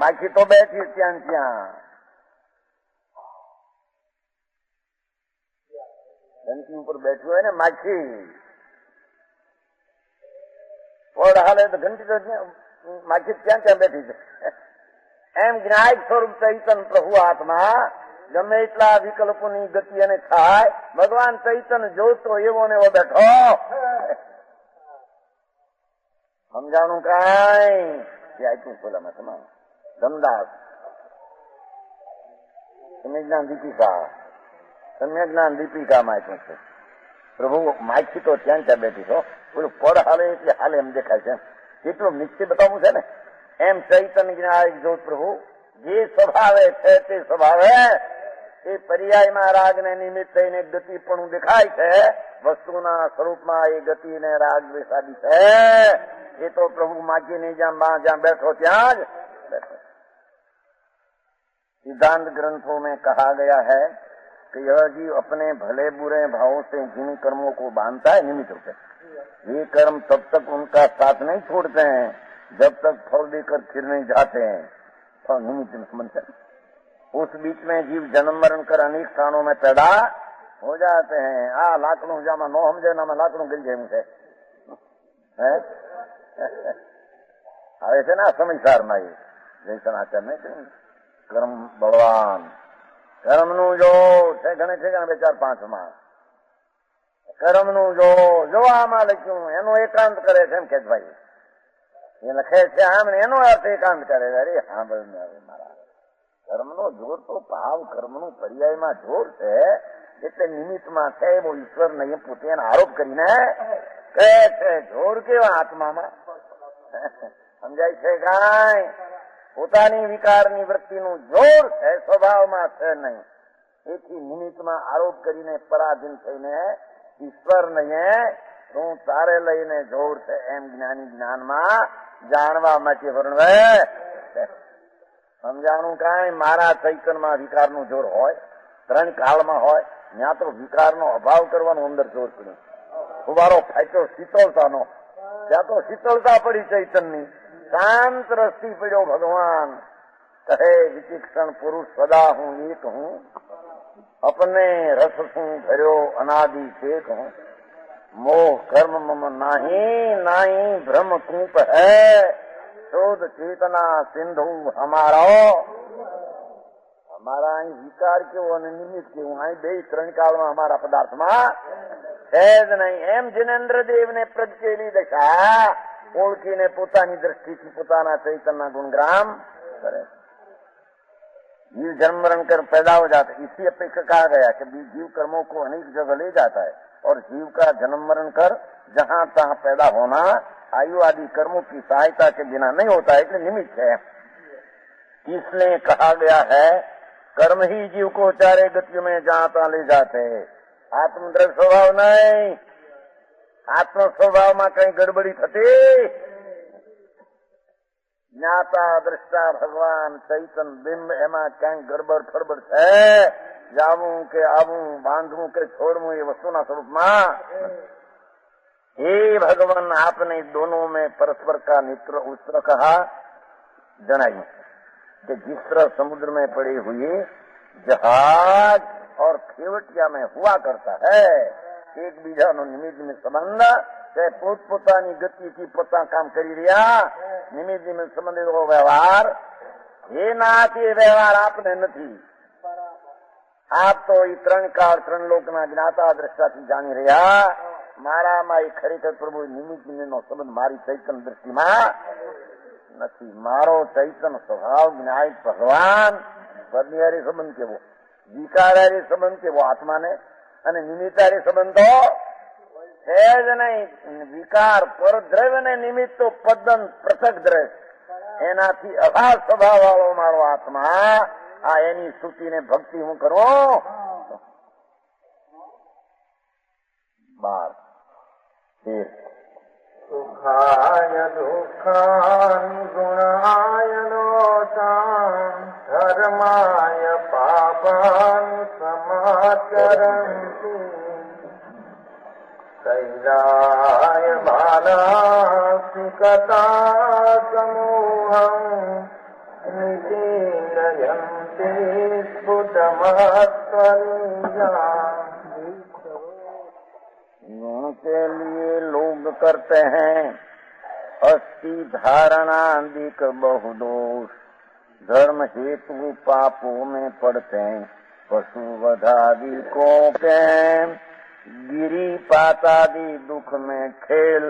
माखी तो बैठी त्या घंटी ऊपर बैठी है ने माखी और हाले तो घंटी तो माखी त्या बैठी है. एम ज्ञायक स्वरूप चैतन प्रभु आत्मा गमे એટલા વિકલ્પોની ગતિ અને થાય ભગવાન ચૈતન જોતો એવો ને એવો બેઠો. સમજાણું કાંઈ આપ્યું ખોલામાં તમામ ધમદાસ સમ્યજ્ઞાન દીપિકા સમ્યજ્ઞાન દીપિકામાં આપ્યું છે. પ્રભુ માખી તો ત્યાં ત્યાં બેઠી છો પેલું પડ હાલે એટલે હાલે એમ દેખાય છે. કેટલું નિશ્ચય બતાવવું છે ને એમ ચૈતન્ય જ્ઞાયક જોત પ્રભુ જે સ્વભાવે છે તે સ્વભાવે એ પર્યાયમાં રાગને નિમિત્ત થઈને ગતિપણું દેખાય છે. વસ્તુના સ્વરૂપમાં એ ગતિ ને રાગ દ્વેષાદી છે. ये तो प्रभु माकी नहीं जहाँ बैठो ત્યાં જ बैठो. सिद्धांत ग्रंथों में कहा गया है कि यह जीव अपने भले बुरे भावों से जिन कर्मों को बांधता है निमित्त रूप से, ये कर्म तब तक उनका साथ नहीं छोड़ते हैं जब तक फल देकर फिर नहीं जाते हैं. फल निमित्त में समझते हैं. उस बीच में जीव जन्म मरण कर अनेक स्थानों में पैदा हो जाते हैं. लाकड़ू जामा नो समझे ना मैं लाकड़ू गिल जाए मुझे આવે છે ને સમજસારમાં એ જયસન આચાર્ય કર્મ બળવાન કર્મનું જો છે ઘણે છે બે ચાર પાંચમાં કર્મનું જો આમાં લખ્યું એનો એકાંત કરે છે એમ કે ભાઈ એ લખે છે આમ ને એનો અર્થ એકાંત કરે. અરે હા ભાઈ મારા કર્મનો જોર તો ભાવ કર્મનું પર્યાયમાં જોર છે એટલે નિમિત્તમાં છે એવો ઈશ્વર નહીં પોતે આરોપ કરીને કહે છે. જોર કેવા આત્મામાં સમજાય છે કાંઈ? પોતાની વિકારની વૃત્તિનું જોર છે, સ્વભાવમાં છે નહીં. એથી નિમિત્તમાં આરોપ કરીને પરાધીન થઈને ઈશ્વર નહીં તું તારે લઈને જોર છે એમ જ્ઞાની જ્ઞાનમાં જાણવા માટે વર્ણવે. સમજાણું કાંઈ? મારા ચૈતનમાં વિકારનું જોર હોય, ત્રણ કાળમાં હોય, ત્યાં તો વિકારનો અભાવ કરવાનો અંદર જોર પડ્યો. ફુવારો ફાટ્યો શીતળતાનો, ત્યાં તો શીતળતા પડી ચૈતનની. શાંત રસથી પડ્યો ભગવાન. કહે વિચિક્ષણ પુરુષ સદા હું એક હું, अपने रस से भरो अनादि चेत हूँ, मोह कर्म मम नाही नाही भ्रम कूप है, शोध चेतना सिंधु हमारा. हमारा અહીં વિકાર કેવો અને નિમિત્ત કેવું અહીં બે ત્રણ કાળમાં અમારા પદાર્થમાં છે જ નહીં. એમ જિનેન્દ્ર દેવને પ્રગટેલી દશા ઓળખીને પોતાની દ્રષ્ટિથી પોતાના ચૈતન્ય ગુણગ્રામ કરે. जीव जन्म मरण कर पैदा हो जाता है. इसी अपेक्षा कहा गया कि जीव कर्मों को अनेक जगह ले जाता है और जीव का जन्म मरण कर जहाँ तहाँ पैदा होना आयु आदि कर्मों की सहायता के बिना नहीं होता है, इसलिए निमित्त है. इसलिए कहा गया है कर्म ही जीव को चारे गतियों में जहाँ तहाँ ले जाते हैं. आत्मद्रव्य स्वभाव नहीं. आत्म स्वभाव में कहीं गड़बड़ी थती ज्ञाता दृष्टा भगवान चैतन बिंब एमा क्या गड़बड़ फड़बड़ है. जाऊं के आवू बांधू के छोड़ू ये वस्तुना स्वरूप में. हे भगवान आपने दोनों में परस्पर का नेत्र उत्तर कहा जनाई कि जिस तरह समुद्र में पड़ी हुई जहाज और खेवटिया में हुआ करता है एक बीजा नो निमित्त में संबंध चाहे पोतपोतानी गति की पोता काम करी રહ્યા નિમિત્ત में संबंधित हो व्यवहार ये नाथ ये व्यवहार आपने નથી. आप तो ये त्रण काल त्रण लोकना ज्ञाता दृष्टाથી જાણી રહ્યા. મારામાં એ ખરેખર પ્રભુ નિમિત્ત નો સંબંધ મારી ચૈતન દ્રષ્ટિમાં નથી. મારો ચૈતન સ્વભાવ જ્ઞાય ભગવાન પરનિહારી સંબંધ કેવો, વિકારારી સંબંધ કેવો આત્માને અને નિમિત્તારી સંબંધ તો है ज नहीं. विकार पर द्रव्य ने निमित्त तो पदन पृथक द्रव्य एनाथी अभाव स्वभाव वालो मारो आत्मा आ एनी स्तुति ने भक्ति हूँ करो. 12 सुखाय दुःखानुगुणाय दोषान् धर्माय पापान् समाचरन्ति कैलाय बालासिकता समूहम् निशीलयन्ति स्फुटमत्वनीया. के लिए लोग करते हैं अस्थि धारणादिक बहुदोष, धर्म हेतु पापों में पड़ते हैं पशु वधादि को के, गिरी पातादि दुख में खेल,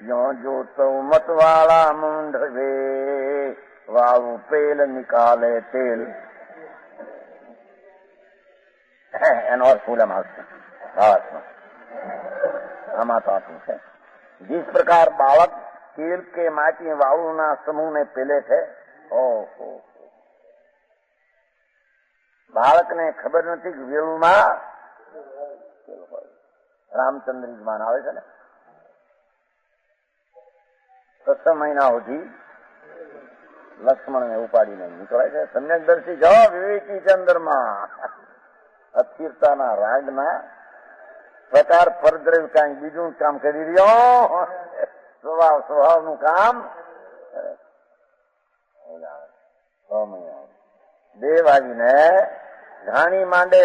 यो जो तो मत वाला मुंडवे वालू पेल निकाले तेल. और फूल आमा तो आपू है. जिस प्रकार बालक तेल के माटी वालू ना समूह ने पेले थे. બાળકને ખબર નથી કે વેલુમાં રામચંદ્ર માન આવે છે ને 6 મહિના સુધી લક્ષ્મણને ઉપાડીને નીકળે છે. સમ્યકદર્શી જાઓ વિવેકી ચંદ્રમાં અસ્થિરતાના રાગના પ્રકાર પરદ્રવ્ય કાંઈ બીજું કામ કરી રહ્યો, સ્વભાવનું કામ 6 મહિના દેવ આવીને ઘાણી માંડે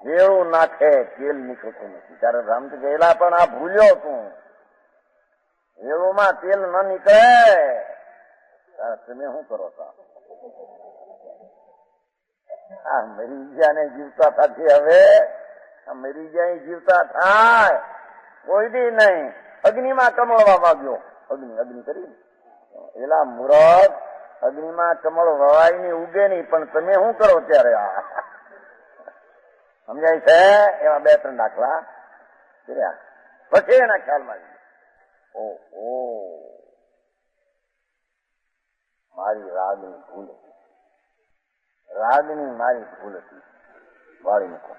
વેળું નાખે તેલ નીકળતું નથી. ત્યારે રામજી ગયેલા પણ આ ભૂલ્યો તું, વેળુમાં તેલ ન નીકળે ત્યારે તમે શું કરો છો? આ મરી ગયા ને જીવતા થતી, હવે મરી ગયા જીવતા થાય કોઈ દી નહીં. અગ્નિમાં કમળવા માંગ્યો, અગ્નિ કરી એલા મુરત, અગ્નિમાં કમળ વવાય ની ઉગે નહીં, પણ તમે શું કરો ત્યારે? આ સમજાય છે? એવા 2-3 દાખલા કર્યા પછી એના ખ્યાલમાં ઓહો મારી રાગની ભૂલ હતી, રાગની મારી ભૂલ હતી, વાળી મૂકો,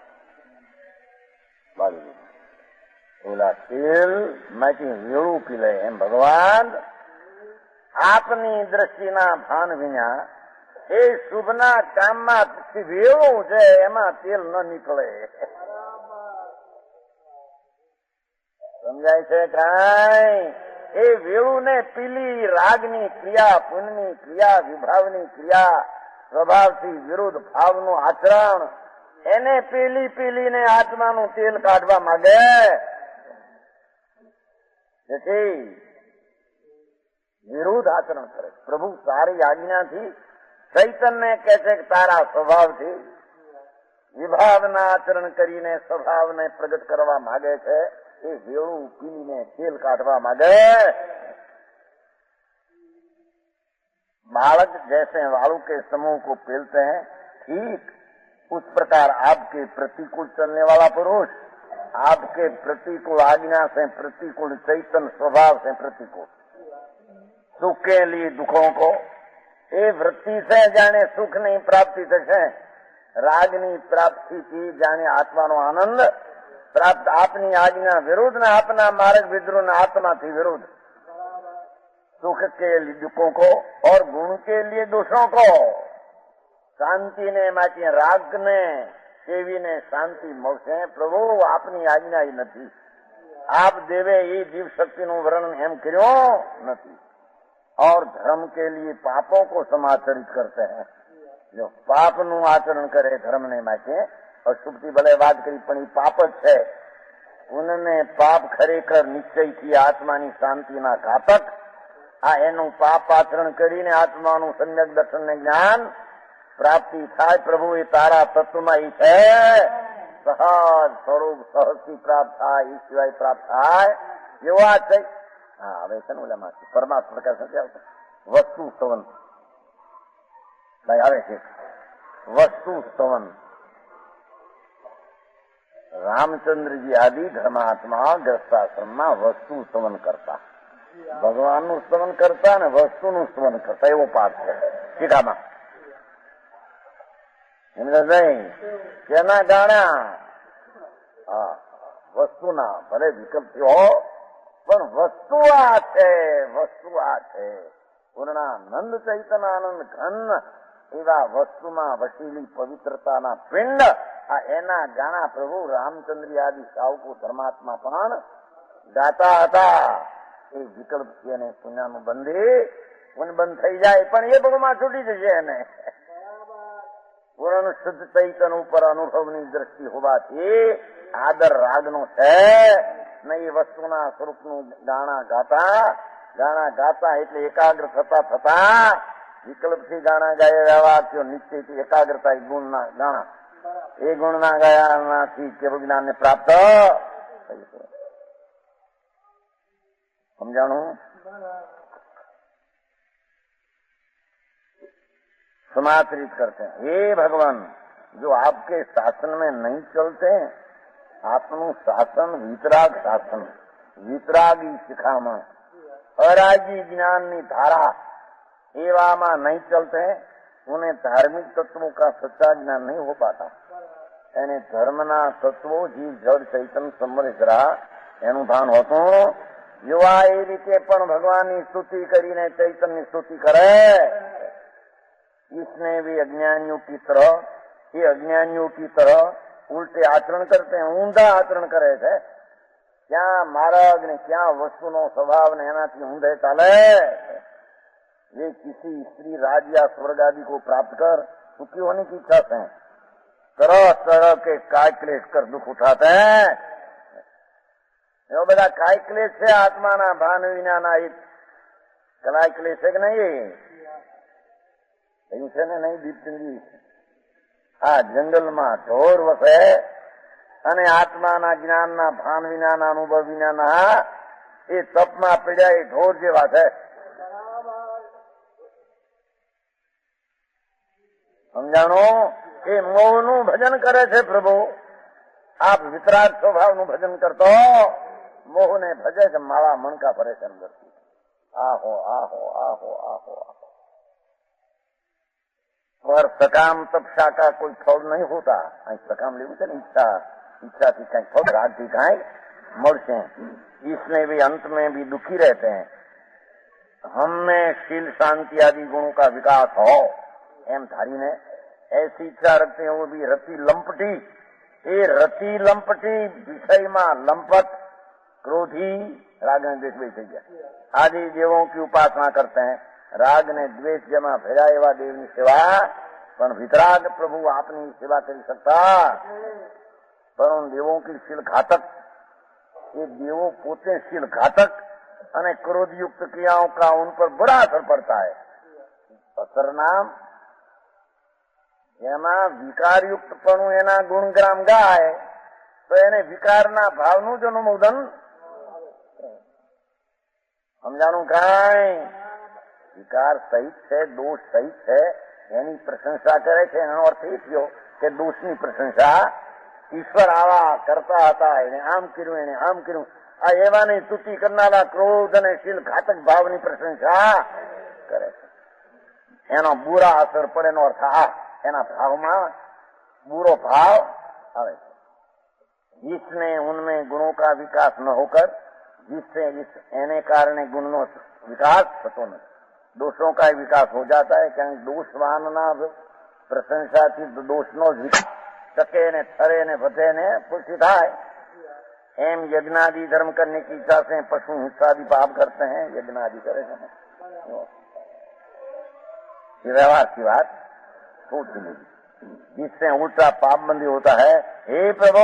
વાળી મૂકો. ઓલા તેલ માંથી વેળું પી લે એમ ભગવાન આપની દ્રષ્ટિના ભાન વિના એ શુભના કામમાં વેળું છે એમાં તેલ ન નીકળે. સમજાય છે કાંઈ? એ વેળું ને પીલી રાગની ક્રિયા, પુણ્યની ક્રિયા, વિભાવની ક્રિયા, સ્વભાવથી વિરુદ્ધ ભાવનું આચરણ, એને પીલીને આત્માનું તેલ કાઢવા માંગે. જેથી વિરુદ્ધ આચરણ કરે. પ્રભુ સારી આજ્ઞાથી ચૈતન્ય કહે છે કે તારા સ્વભાવથી વિભાવના આચરણ કરીને સ્વભાવને પ્રગટ કરવા માંગે છે. એ વેળું પીને તેલ કાઢવા માંગે. बालक जैसे वालू के समूह को पेलते हैं, ठीक उस प्रकार आपके प्रतिकूल चलने वाला पुरुष आपके प्रतिकूल आज्ञा से प्रतिकूल चैतन्य स्वभाव से प्रतिकूल सुख के लिए दुखों को ये वृत्ति से जाने सुख नहीं प्राप्ति થશે, રાગની પ્રાપ્તિથી જાણે આત્માનો આનંદ પ્રાપ્ત. આપની આજ્ઞા વિરુદ્ધ ને આપના માર્ગ વિદ્રોહ ને આત્માથી વિરુદ્ધ. सुख के लिए दुखों को और गुण के लिए दोषों को, शांति ने माटी राग ने सेवी ने शांति મળશે. પ્રભુ આપની આજ્ઞા એ નથી, આપ દેવે એ જીવ શક્તિનું વર્ણન એમ કર્યો નથી. और धर्म के लिए पापों को समाचरित करते हैं. जो પાપનું આચરણ કરે ધર્મને માટે અશુભથી ભલે વાત કરી પણ એ પાપ જ છે. પુણ્યને પાપ ખરેખર નિશ્ચયથી આત્માની શાંતિના ઘાતક. આ એનું પાપ આચરણ કરીને આત્માનું સમ્યક દર્શન ને જ્ઞાન પ્રાપ્તિ થાય. પ્રભુ એ તારા તત્વમાં એ છે, સહજ સ્વરૂપ સહજથી પ્રાપ્ત થાય, એ સિવાય પ્રાપ્ત થાય એવા છે. હા હવે છે ને ઓલામાં પરમાત્મા પ્રકાશ નથી આવતો, વસ્તુ સ્તવન આવે છે. વસ્તુ સ્તવન રામચંદ્રજી આદિ ધર્માત્મા ગ્રસ્તાશ્રમમાં વસ્તુ સ્તવન કરતા, ભગવાનનું સ્તવન કરતા ને વસ્તુનું સ્તવન કરતા, એવો પાઠ છે ટીકામાં. નહીં કેના ગાણા? હા વસ્તુના ભલે વિકલ્પ હો પણ વસ્તુ આ છે, વસ્તુ આ છે. પૂર્ણાનંદ ચૈતનાનંદ ઘન એવા વસ્તુમાં વસીલી પવિત્રતાના પિંડ, આ એના ગાણા પ્રભુ રામચંદ્ર આદિ સાવકો ધર્માત્મા પણ ગાતા હતા. એ વિકલ્પ છે અને પુણ્યનું બંધ થઈ જાય પણ એ ભગમાં છૂટી જશે. એને પૂર્ણ શુદ્ધ ચૈતન ઉપર અનુભવની દ્રષ્ટિ હોવાથી આદર રાગનો છે નહીં. વસ્તુના સ્વરૂપનું ગાણા ગાતા એટલે એકાગ્ર થતા વિકલ્પથી ગાણા ગાયા વ્યવહાર થયો, નિશ્ચયથી એકાગ્રતા એ ગુણના ગાણા, એ ગુણના ગાયાથી કેવળ જ્ઞાનને પ્રાપ્ત समझाणु. समाचरित करते हैं, हे भगवान जो आपके शासन में नहीं चलते, आपनु शासन वितराग शासन, वितरागी शिखामण, अरागी ज्ञाननी धारा एवा नहीं चलते, उन्हें धार्मिक तत्वों का सच्चा ज्ञान नहीं हो पाता। એને ધર્મના તત્વો જીવ જળ ચૈતન સમરેશ રहा એનું ભાન હોતું। યુવા એ રીતે પણ ભગવાનની સ્તુતિ કરીને ચૈતનની સ્તુતિ કરે। इसने भी अज्ञानियों की तरह, ये अज्ञानियों की तरह उल्टे आचरण करते हैं, ऊंधा आचरण करे છે। क्या मार्ग ने क्या वस्तुનો स्वभाव ने એનાથી ઊંધે ચાલે। वे किसी स्त्री राज या स्वर्ग आदि को प्राप्त कर सुखी होने की इच्छा से तरह तरह के काय क्लेश कर दुख उठाते हैं। यो બધા काय क्लेश છે આત્માના ભાન વિનાના એક કલાય ક્લેશ છે કે નહીં? એવું છે ને? નહીં દીપચંદી? આ જંગલમાં ઢોર વસે અને આત્માના જ્ઞાનના ભાન વિનાના અનુભવ વિનાના એ તપમાં પીડ્યા એ ઢોર જેવા છે। સમજાણો? એ મોહનું ભજન કરે છે પ્રભુ। આપ વિતરાગ સ્વભાવનું ભજન કરતો મોહને ભજે છે, માળા મણકા ભરે છે અંદરથી। આહો આહો આહો આહો આહો। पर सकाम तपसा का कोई फल नहीं होता। सकाम लेવું છે ને ઈચ્છાથી कहीं फल रागથી कहीं મળશે। इसमें भी अंत में भी दुखी रहते हैं। हमने शील शांति आदि गुणों का विकास हो एम धारी ने ऐसी इच्छा रखते हैं। वो भी रति लंपटी, ये रति लंपटी विषय में लंपट क्रोधी राग ने द्वेष भी થઈ ગયા। आदि देवों की उपासना करते हैं। राग ने द्वेष जमा भेड़ा एवं देवनी सेवा पण वितराग प्रभु आपनी सेवा कर सकता। पर उन देवों की शील घातक, ये देवों पोते शील घातक અને क्रोध युक्त क्रियाओं का उन पर बड़ा असर पड़ता है। असर नाम એમાં વિકાર યુક્ત પણ એના ગુણગ્રામ ગાય તો એને વિકારના ભાવનું જ અનુમોદન। સમજાણું કાંઈ? વિકાર સહિત છે, દોષ સહિત છે, એની પ્રશંસા કરે છે। એનો અર્થ એ થયો કે દોષની પ્રશંસા। ઈશ્વર આવા કરતા હતા, એને આમ કર્યું, એને આમ કર્યું। આ એવાની સ્તુતિ કરનારા ક્રોધ અને શીલ ઘાતક ભાવની પ્રશંસા કરે છે। એનો બુરા અસર પડે એનો અર્થ આ એના ભાવમાં बुरो भाव आवे। जिसने उनमें गुणों का विकास न होकर जिससे एने कारणे गुणों विकास थतो नहीं, दोषों का विकास हो जाता है। क्योंकि दोषवान प्रशंसा थी दोष नो टके ने थरे ने વધે ने पुष्टि थाय। एम यज्ञादि धर्म करने की इच्छा से पशु हिंसादि पाप करते हैं। यज्ञादि करे व्यवहार की बात सोच लीजिए, जिससे उल्टा पाप बंदी होता है। हे प्रभु,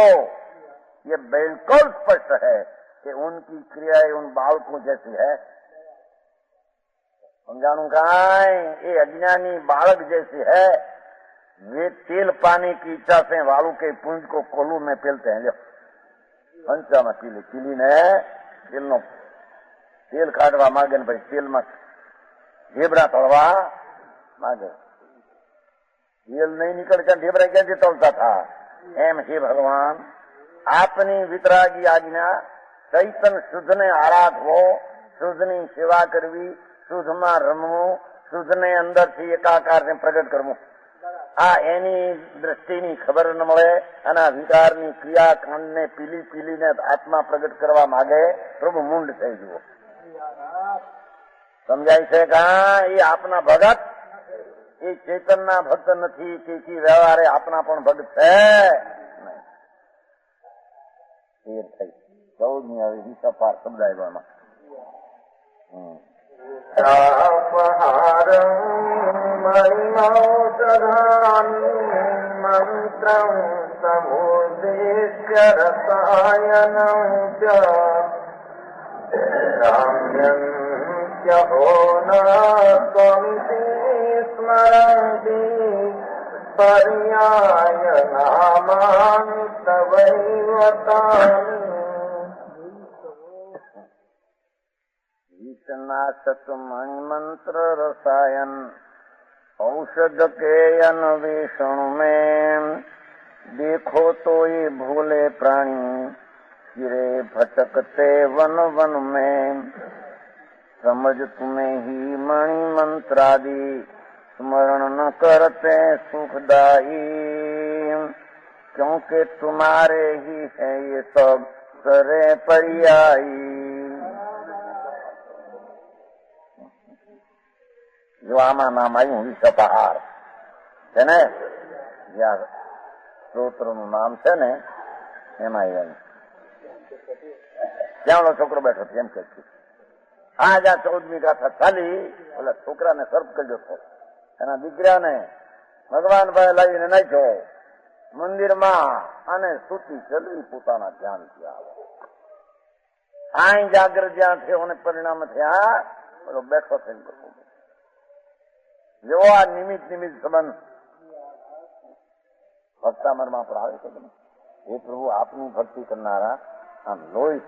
ये बिल्कुल स्पष्ट है कि उनकी क्रियाएं उन बालकों जैसी है। समझाणु कहां? ये अज्ञानी बालक जैसी है। वे तेल पाने की इच्छा से वालू के पुंज को कोलू में पेलते हैं। पंचा में पीली ने तेल नो तेल काटवा मांगे ने तेल में ढेबरा तोड़वा मांगे। तेल नहीं निकल कर ढेबरा कैसे तोड़ता था? एम हे भगवान, आपनी वितरागी आज्ञा चैतन शुद्ध ने आराधवो, शुद्ध ने सेवा करवी, शुद्ध में रमवू, शुद्ध ने अंदर थी एकाकार ने प्रगट करवू। आ एनी दृष्टि नी खबर न मळे अने विकार नी क्रिया कांड ने पीली पीली ने आत्मा प्रगट करवा मांगे। प्रभु मुंड थई जुओ। समझाय छे का? ये आपना भगत ये चेतन ना भक्त नहीं, તેથી વ્યવહારે આપના પણ ભગત છે નહીં। ફેર થઈ 14મી આવી વિસપાર શબ્દ આવ્યો એમાં। તાપહારં મહિમૌષધાનિ મંત્રં સમુદ્દેશ્ય રસાયनं ચ રામ્યં ચ હોનાત્વમિતિ स्मरन्ति पर्याय नामानि तवैव तानि। ईशनाशक मणिमंत्र रसायन औषध के अन्वेषण में देखो तो ये भोले प्राणी फिरे भटकते वन वन में। समझ तुम्हें ही मणि मंत्रादि स्मरण न करते सुखदाई, क्योंकि तुम्हारे ही है ये सब सरे पर्यायी। जो आमा नाम आयु विषपहार है ने, या સ્ત્રોત્રનું નામ છે ને એમાં એમ ત્યાં છોકરો બેઠો એમ કે આજ આ 14મી ગાથા ચાલી, ઓલા છોકરાને સર્પ કર્યો હતો, એના દીકરાને ભગવાન ભાઈ લાવીને નાખ્યો મંદિરમાં અને સૂતી ચલી પોતાના ધ્યાનથી આવે. આ જાગ્રત જ્યાં થયો અને પરિણામ થયા, બોલો બેઠો થઈને જેવો આ નિમિત્ત સંબંધ ભક્તામરમાં પણ આવે છે. એ પ્રભુ આપની ભક્તિ કરનારા આમ લોહીક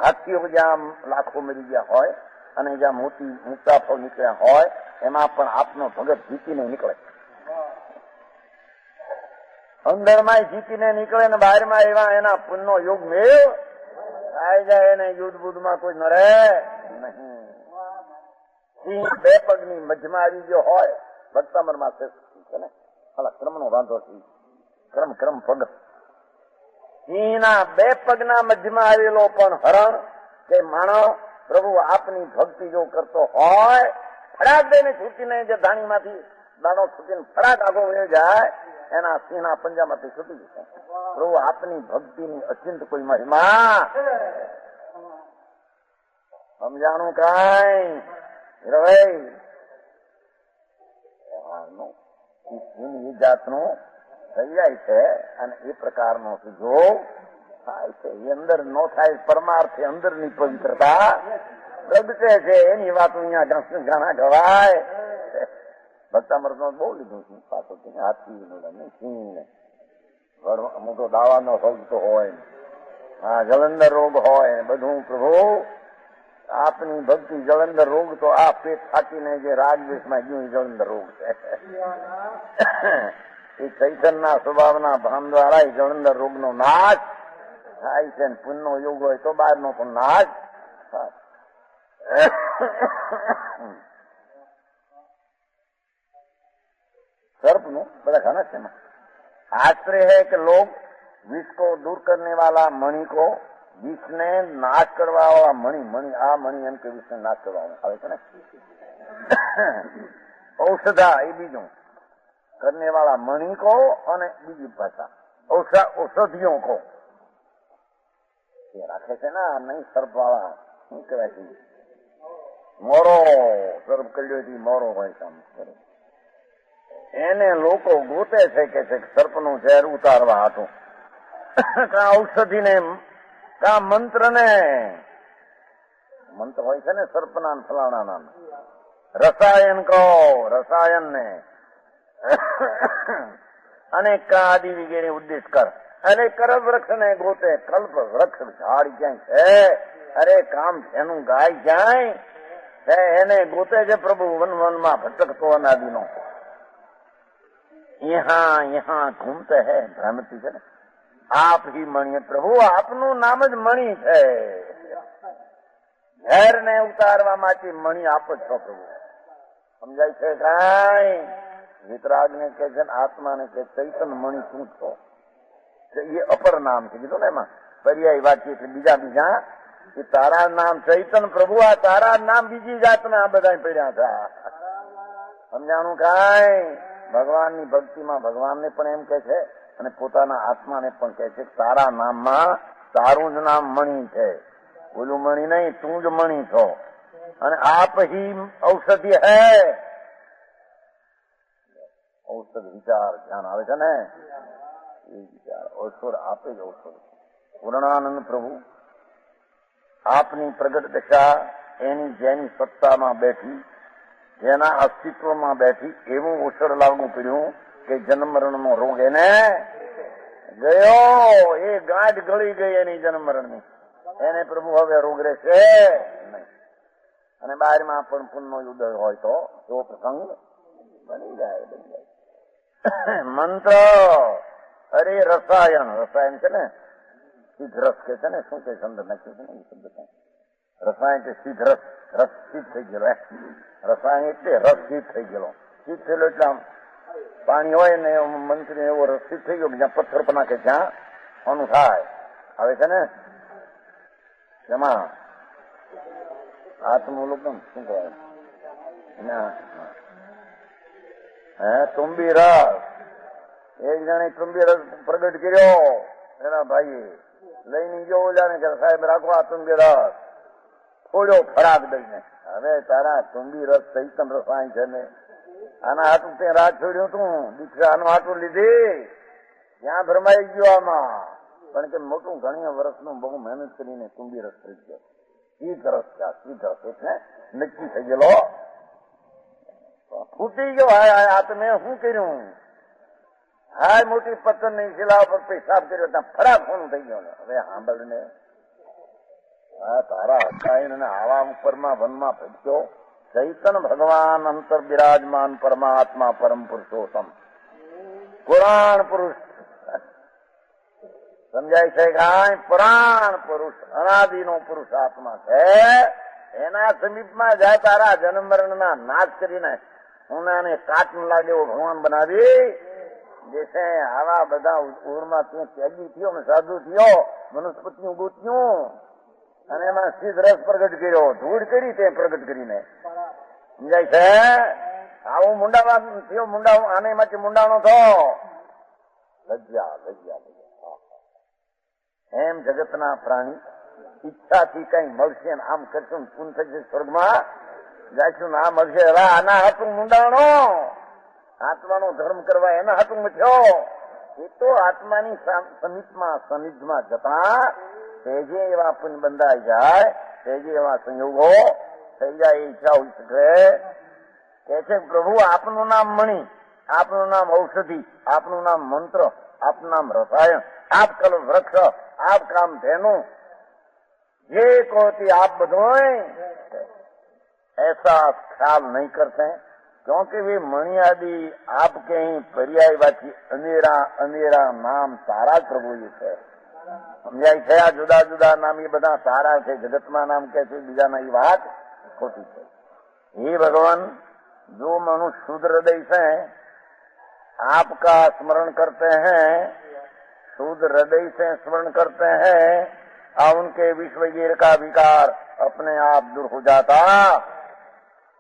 હાથીઓ જ્યાં લાખો મરી ગયા હોય અને જ્યાં મોટી મોટા ફળ નીકળ્યા હોય એમાં પણ આપનો ભગત જીતીને નીકળે, અંદરમાં જીતીને નીકળે ને બહારમાં એવા એના પુણ્યનો યોગ મેળ આવી જાય. એને યુદ્ધ બુદ્ધમાં કોઈ નડે નહીં. સિંહ 2 પગની મધ્યમાં આવી ગયો હોય, ભક્તામરમાં છે ને ક્રમનો વાંધો છે, ક્રમ પગ. સિંહના 2 પગના મધ્યમાં આવેલો પણ હરણ કે માણસ પ્રભુ આપની ભક્તિ જો કરતો હોય, ફડાક દઈને છૂટીને જે ધાણીમાંથી દાણો છૂટીને ફડાક આગો વયો જાય, એના સિંહના પંજામાંથી છૂટી જશે. પ્રભુ આપની ભક્તિની અચિંત કોઈ મહિમા સમજાણું કઈ રવાઈ જાતનું થઈ જાય છે. અને એ પ્રકારનો જો થાય છે એ અંદર નો થાય, પરમાર્થ અંદરની પવિત્રતા પ્રગટે છે. એની વાત અહીંયા ઘણા ગવાય. ભક્તામૃતનો બહુ લીધું છે પાછો હાથી સિંહ મોટો દાવાનો રોગ તો હોય, હા જલંધર રોગ હોય બધું. પ્રભુ આપની ભક્તિ જલંધર રોગ તો આ પેટ ફાટીને જે રાજદેશમાં ગયું જલંધર રોગ છે. એ ચૈતનના સ્વભાવના ભાન દ્વારા એ જલંધર રોગનો નાશ થાય છે. પુણ્યનો યોગ હોય તો બહારનો પણ નાશ થાય. સર્પનું બધા ઘણા છે. आश्रय है कि लोग विष को दूर करने वाला मणि को विष ने नाश करवा वाला मणि आ मणि एम के विष ने नाश करवा આવે છે ને. ઔષધા એ બીજું करने वाला मणि को અને બીજી ભાષા ઔષધિઓ को એ રાખે છે ને. નહીં સર્પ વાળા શું કહેવાય છે, મોરો સર્પ કર્યો મોરો હોય કામ કરે એને લોકો ગોતે છે કે સર્પનું ઝેર ઉતારવા હતું. કા ઔષધિને કા મંત્રને, મંત્ર હોય છે ને સર્પના ફલાણા રસાયણ કહો રસાયણને અને કા આદિ વગેરે ઉદ્દેશ કર. અને કર વૃક્ષને ગોતે, કલ્પ વૃક્ષ ઝાડ ક્યાંય છે, અરે કામ એનું ગાય ક્યાંય એને ગોતે છે પ્રભુ વન વનમાં ભટકતો અનાદિનો. यहाँ घूमते है भ्रांति છે ને. આપ ही મણિ પ્રભુ આપનું નામ જ મણિ છે. ઝેર ને ઉતારવા માટે મણિ આપ જ છો પ્રભુ. સમજાય છે કઈ? વિતરાગ ને કે છે આત્મા ને કે ચૈતન મણિ શું છો, એ અપર નામ છે કીધું ને. એમાં પર્યાય વાક્ય છે બીજા એ તારા નામ ચૈતન પ્રભુ. આ તારા નામ બીજી જાતના આ બધા પડ્યા હતા. સમજાણું કઈ? ભગવાનની ભક્તિમાં ભગવાનને પણ એમ કે છે અને પોતાના આત્માને પણ કહે છે તારા નામમાં તારું જ નામ મણિ છે, ઓલું મણિ નહીં, તું જ મણિ છો. અને આપ ही ઔષધિ હૈ. ઔષધ વિચાર ધ્યાન આવે છે ને એ વિચાર ઔષધ આપે જ ઔષધ. પૂર્ણાનંદ પ્રભુ આપની પ્રગટ દશા એની જેની સત્તામાં બેઠી, જેના અસ્તિત્વમાં બેઠી એવું ઔષધ લાવવું પડ્યું કે જન્મ મરણનો રોગ એને ગયો. એ ગાંઠ ગળી ગઈ એની જન્મ મરણની. એને પ્રભુ હવે રોગ રહેશે નહીં. અને બહારમાં પણ પુણ્યનો ઉદય હોય તો જો પ્રસંગ બની જાય. મંત્ર અરે રસાયણ છે ને, સિદ્ધ રસ કે છે ને, શું કે શબ્દ નાખ્યું છે ને એ શબ્દ રસાયણ એટલે સિદ્ધ રસ, રસ સિદ્ધ થઈ ગયેલો. રસાયણ એટલે રસ સિદ્ધ થઈ ગયેલો. સિદ્ધ થયેલો એટલે આમ પાણી હોય ને મંત્રી એવો રસ સિદ્ધ થઈ ગયો કે જ્યાં પથ્થર પર નાખે ત્યાં આનું થાય. આવે છે ને એમાં હાથનું લોકો શું કહેવાય તુંબી રસ. એક જણે તુંબી રસ પ્રગટ કર્યો એના ભાઈએ લઈને ગયો ઓલાને કે સાહેબ રાખો આ તુંબી રસ. થોડો ફરાક દઈને હવે તારા તુંબી રસ ચૈતન રસાયણ છે ને આના હાથું તે રાત છોડ્યું તું દીકરા આનું હાથું લીધી ત્યાં ભરમાઈ ગયો આમાં. પણ કે મોટું ઘણી વર્ષનું બહુ મહેનત કરીને તુંબી રસ થઈ ગયો. શીત રસ છે, શીત રસ એટલે નક્કી થઈ ગયેલો. ફૂટી ગયો. હાય આ તો મેં શું કર્યું? હાય મોટી પથ્થર ની શિલા ઉપર પેશાબ કર્યો ત્યાં ફરાક હોનું થઈ ગયો. હવે સાંભળને તારા હકાઈને આવા ઉપરમાં વનમાં ફેંક્યો. ચૈતન ભગવાન અંતર બિરાજમાન પરમાત્મા પરમ પુરુષોત્તમ પુરાણ પુરુષ સમજાય છે. કાંઈ પુરાણ પુરુષ અનાદિનો પુરુષ આત્મા છે. એના સમીપમાં જાય તારા જન્મ મરણના નાશ કરીને હું આને કાટ ન લાગે એવો ભગવાન બનાવી દેશે. આવા બધા ઉરમાં તું ત્યાગી થયો ને સાધુ થયો, મનુસ્પતિનું ગોત્યું અને એમાં સિદ્ધ રસ પ્રગટ કર્યો. ધૂળ કરી તે પ્રગટ કરીને સમજાય છે. આવું મુંડામાં થયો. મુંડા આને માંથી મુંડાનો થયો. લજ્જા લજ્જા એમ જગતના પ્રાણી ઈચ્છાથી કઈ મળશે ને આમ કરશું પૂન થશે સ્વર્ગમાં જઈશું ને આ મળશે. હવે આના હાથું મુંડાણો આત્માનો ધર્મ કરવા એના હાથું મથ્યો. એ તો આત્માની સમીપમાં સનિધમાં જતા તેજે એવા પુણ્ય બંધાઈ જાય, તેજે એવા સંયોગો થઈ જાય. ઈચ્છા હોઈ શકે કે છે પ્રભુ આપનું નામ મણી, આપનું નામ ઔષધિ, આપનું નામ મંત્ર, આપનું નામ રસાયણ, આપ કલ વૃક્ષ, आप काम धेनु, ये कोती आप बधोए ऐसा ख्याल नहीं करते हैं क्योंकि वे मणि आदि आपके ही पर्यायवाची अंधेरा अंधेरा नाम सारा प्रभु जी છે. સમજાય છે. આ જુદા જુદા નામ એ બધા સારા છે. જગતમાં નામ કે છે બીજાના એ વાત ખોટી છે. हे भगवान जो मनुष्य शुद्ध हृदय से आपका स्मरण करते हैं, शुद्ध हृदय से स्मरण करते हैं और उनके विश्व गिर का विकार अपने आप दूर हो जाता.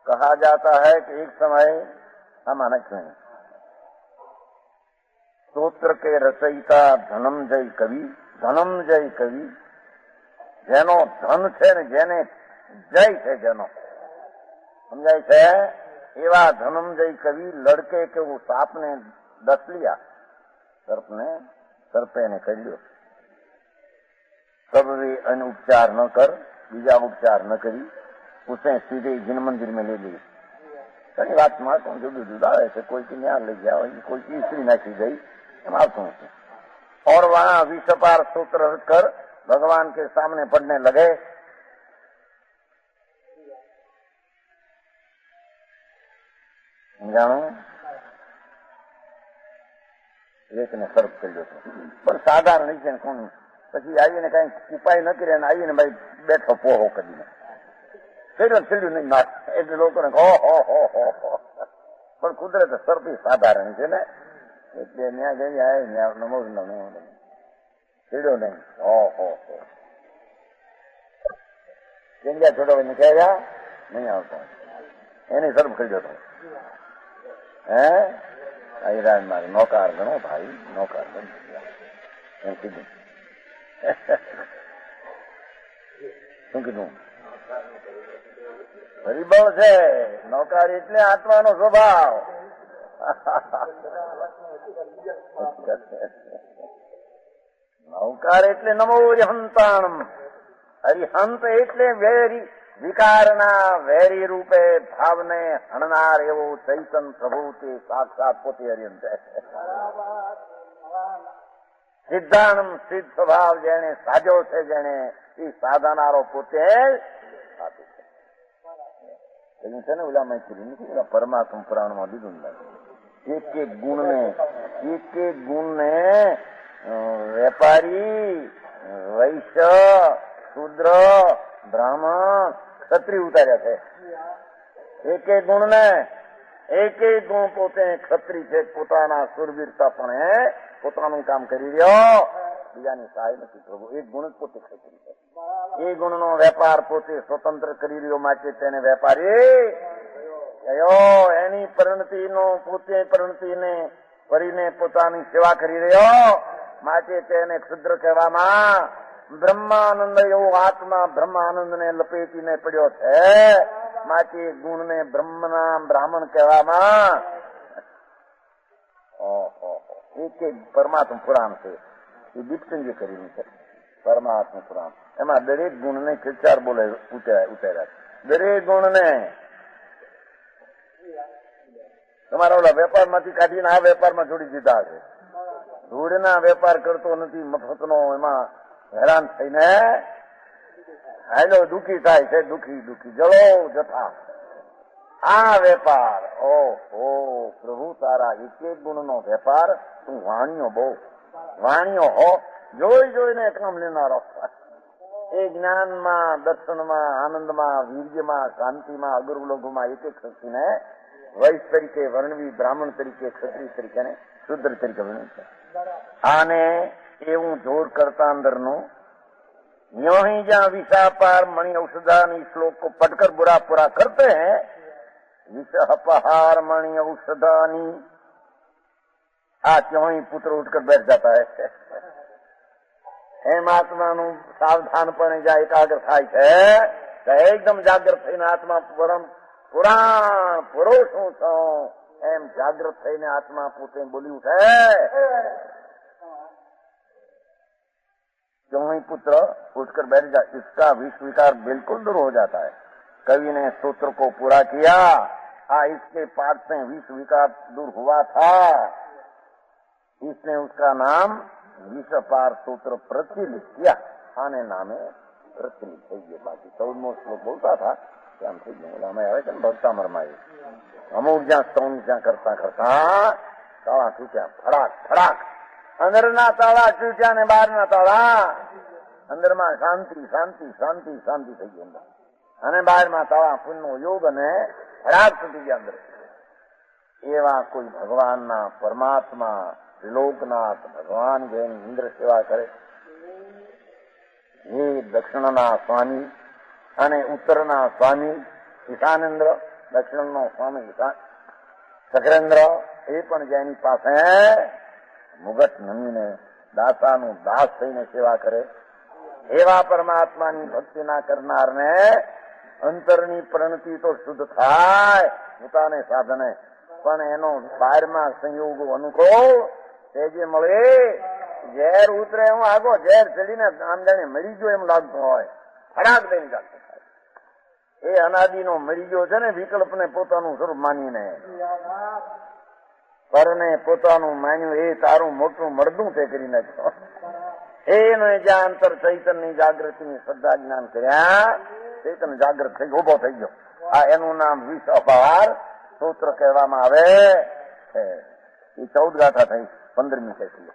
कहा जाता है कि एक समय हम अनक्ष स्त्रोत्र के रचयिता धनंजय कवि, धनंजय कवि જેનો ધન છે ને જેને જય છે જેનો સમજાય છે એવા ધનંજય કવિ लड़के के वो सांप ने डस लिया, सर्पे ने कर लियो. तब वे अन्य उपचार न कर बीजा उपचार न करी उसे सीधे जिन मंदिर में ले ली. कई बात मारता हूँ जुदा जुदा ऐसे कोई की न्याय ले गया, कोई की स्त्री नाखी गई मारता हूँ. और वहां विषपार सूत्र कर भगवान के सामने पढ़ने लगे. जानो एक ने सर्प કર્યો હતો પણ સાધારણ રીતે કોણ પછી આવીને કઈ ઉપાય ન કર્યા ને આવીને ભાઈ બેઠો પોહો કરીને છેલ્યું નહીં નાખ એટલે લોકોને પણ કુદરત સર્પ સાધારણ છે ને એટલે ત્યાં જઈ આવે નમો છેડ્યો નહીં. કેન્દ્યા છોડો નીકળ્યા નહીં આવતો એને સર્પ કર્યો હતો. ઈરાન મારે નૌકાર ગણો ભાઈ, નૌકાર ગણ એમ કીધું. શું કીધું? હરિબળ છે નૌકાર એટલે આત્માનો સ્વભાવ. નૌકાર એટલે નમો હંતાણમ. હરિહંત એટલે વેરી વિકારના વેરી રૂપે ભાવને હણનાર એવો ચૈતન પ્રભુ તે સાક્ષાત પોતે હરિહંત છે. સિદ્ધાનમ સિદ્ધ સ્વભાવ જેને સાજો છે, જેને એ સાધનારો પોતે સાધુ છે. છે ને ઓલા મેં કીધું પરમાત્મા પુરાણમાં દીધું એક એક ગુણને વેપારી, વૈશ્ય, શુદ્ર, બ્રાહ્મણ ક્ષત્રિય ઉતાર્યા છે. એક એક ગુણ પોતે ક્ષત્રિય છે. પોતાના સુરવીરતા પણ પોતાનું કામ કરી રહ્યો, બીજાની સહાય નથી પ્રભુ. એક ગુણ જ પોતે ક્ષત્રિય છે. એ ગુણનો વેપાર પોતે સ્વતંત્ર કરી રહ્યો, માટે તેને વેપારી કયો. એની પરિણતિનો પોતે પરિણતિને કરીને પોતાની સેવા કરી રહ્યો, માટે તેને ક્ષુદ્ર કહેવામાં. બ્રહ્માનંદ એવો આત્મા બ્રહ્માનંદને લપેટીને પડ્યો છે, માટે ગુણને બ્રહ્મના બ્રાહ્મણ કહેવામાં. એક પરમાત્મા પુરાણ છે, એ દીપચંદે કરેલું છે પરમાત્મા પુરાણ. એમાં દરેક ગુણને ચાર બોલે ઉતાર્યા. દરેક ગુણને તમારા ઓલા વેપારમાંથી કાઢીને આ વેપારમાં જોડી દીધા છે. ધૂળના વેપાર કરતો નથી મફતનો, એમાં હેરાન થઈને હાલો દુઃખી થાય છે. દુઃખી જળો જથા આ વેપાર. ઓહો પ્રભુ તારા એક એક ગુણનો વેપાર. તું વાણિયો હો, જોઈને કામ લેનારો. એ જ્ઞાનમાં, દર્શનમાં, આનંદમાં, વીર્યમાં, શાંતિમાં, અગરવલોભમાં એક એક શક્તિને વૈશ્ય તરીકે વર્ણવી, બ્રાહ્મણ તરીકે, ક્ષત્રિય તરીકે ને શુદ્ર તરીકે વર્ણવી છે. આને એવું જોર કરતા અંદરનું યો ही जहाँ विषापार मणि औषधानी श्लोक को पढ़कर बुरा पूरा करते हैं. विषापहार मणि औषधानी आ क्यों ही पुत्र उठकर बैठ जाता है. એમ આત્માનું સાવધાનપણે જ્યાં એકાગ્ર થાય છે, એકદમ જાગ્રત થઈને આત્મા પરમ પુરાણ પુરુષ હું છું એમ જાગ્રત થઈને આત્મા પોતે બોલી ઉઠે. क्यों ही पुत्र उठकर बैठ जाए, इसका विष विकार बिल्कुल दूर हो जाता है. कवि ने सूत्र को पूरा किया. इसके पाठ से विष विकार दूर हुआ था, इसने उसका नाम विषपार सूत्र प्रचलित किया. आने नामे प्रचलित થઈ ગયો. બાકી 14મો શ્લોક બોલતા હતા ત્યાં થઈ ગયો. અમે આવે છે ને ભક્તામરમાં અમુક જ્યાં સ્તોન જ્યાં કરતા તાળા તૂટ્યા, ફડાક. અંદરના તાળા તૂટ્યા ને બહારના તાળા. અંદરમાં શાંતિ થઈ ગઈ અંદર, અને બહારમાં તાળા પુણ્યનો યોગ અને ફડાક તૂટી ગયા અંદર. એવા કોઈ ભગવાનના પરમાત્મા ત્રિલોકનાથ ભગવાન જૈન ઇન્દ્ર સેવા કરે. એ દક્ષિણના સ્વામી અને ઉત્તરના સ્વામી ઈશાનેન્દ્ર, દક્ષિણનો સ્વામી સકરેન્દ્ર, એ પણ જેની પાસે મુગટ નમીને દાસાનું દાસ થઈને સેવા કરે. એવા પરમાત્માની ભક્તિ ના કરનારને અંતરની પ્રણતિ તો શુદ્ધ થાય પોતાને સાધને, પણ એનો બહારમાં સંયોગો અનુકૂળ તે જે મળે. ઝેર ઉતરે હું આગો ઝેર ચડીને આમ જાણે મરી ગયો એમ લાગતું હોય, ફડાક દઈને ચાલતું થાય. એ અનાદિનો મરી ગયો છે ને, વિકલ્પને પોતાનું સ્વરૂપ માનીને પરને પોતાનું માન્યું, એ તારું મોટું મળદું તે કરી નાખ્યો. એને જ્યાં અંતર ચૈતનની જાગૃતિની શ્રદ્ધા જ્ઞાન કર્યા, ચૈતન જાગૃત થઈ ગયો, ઉભો થઈ ગયો. આ એનું નામ વિષ અપહાર સૂત્ર કહેવામાં આવે છે. એ 14 ગાથા થઈ, 15મી થઈ.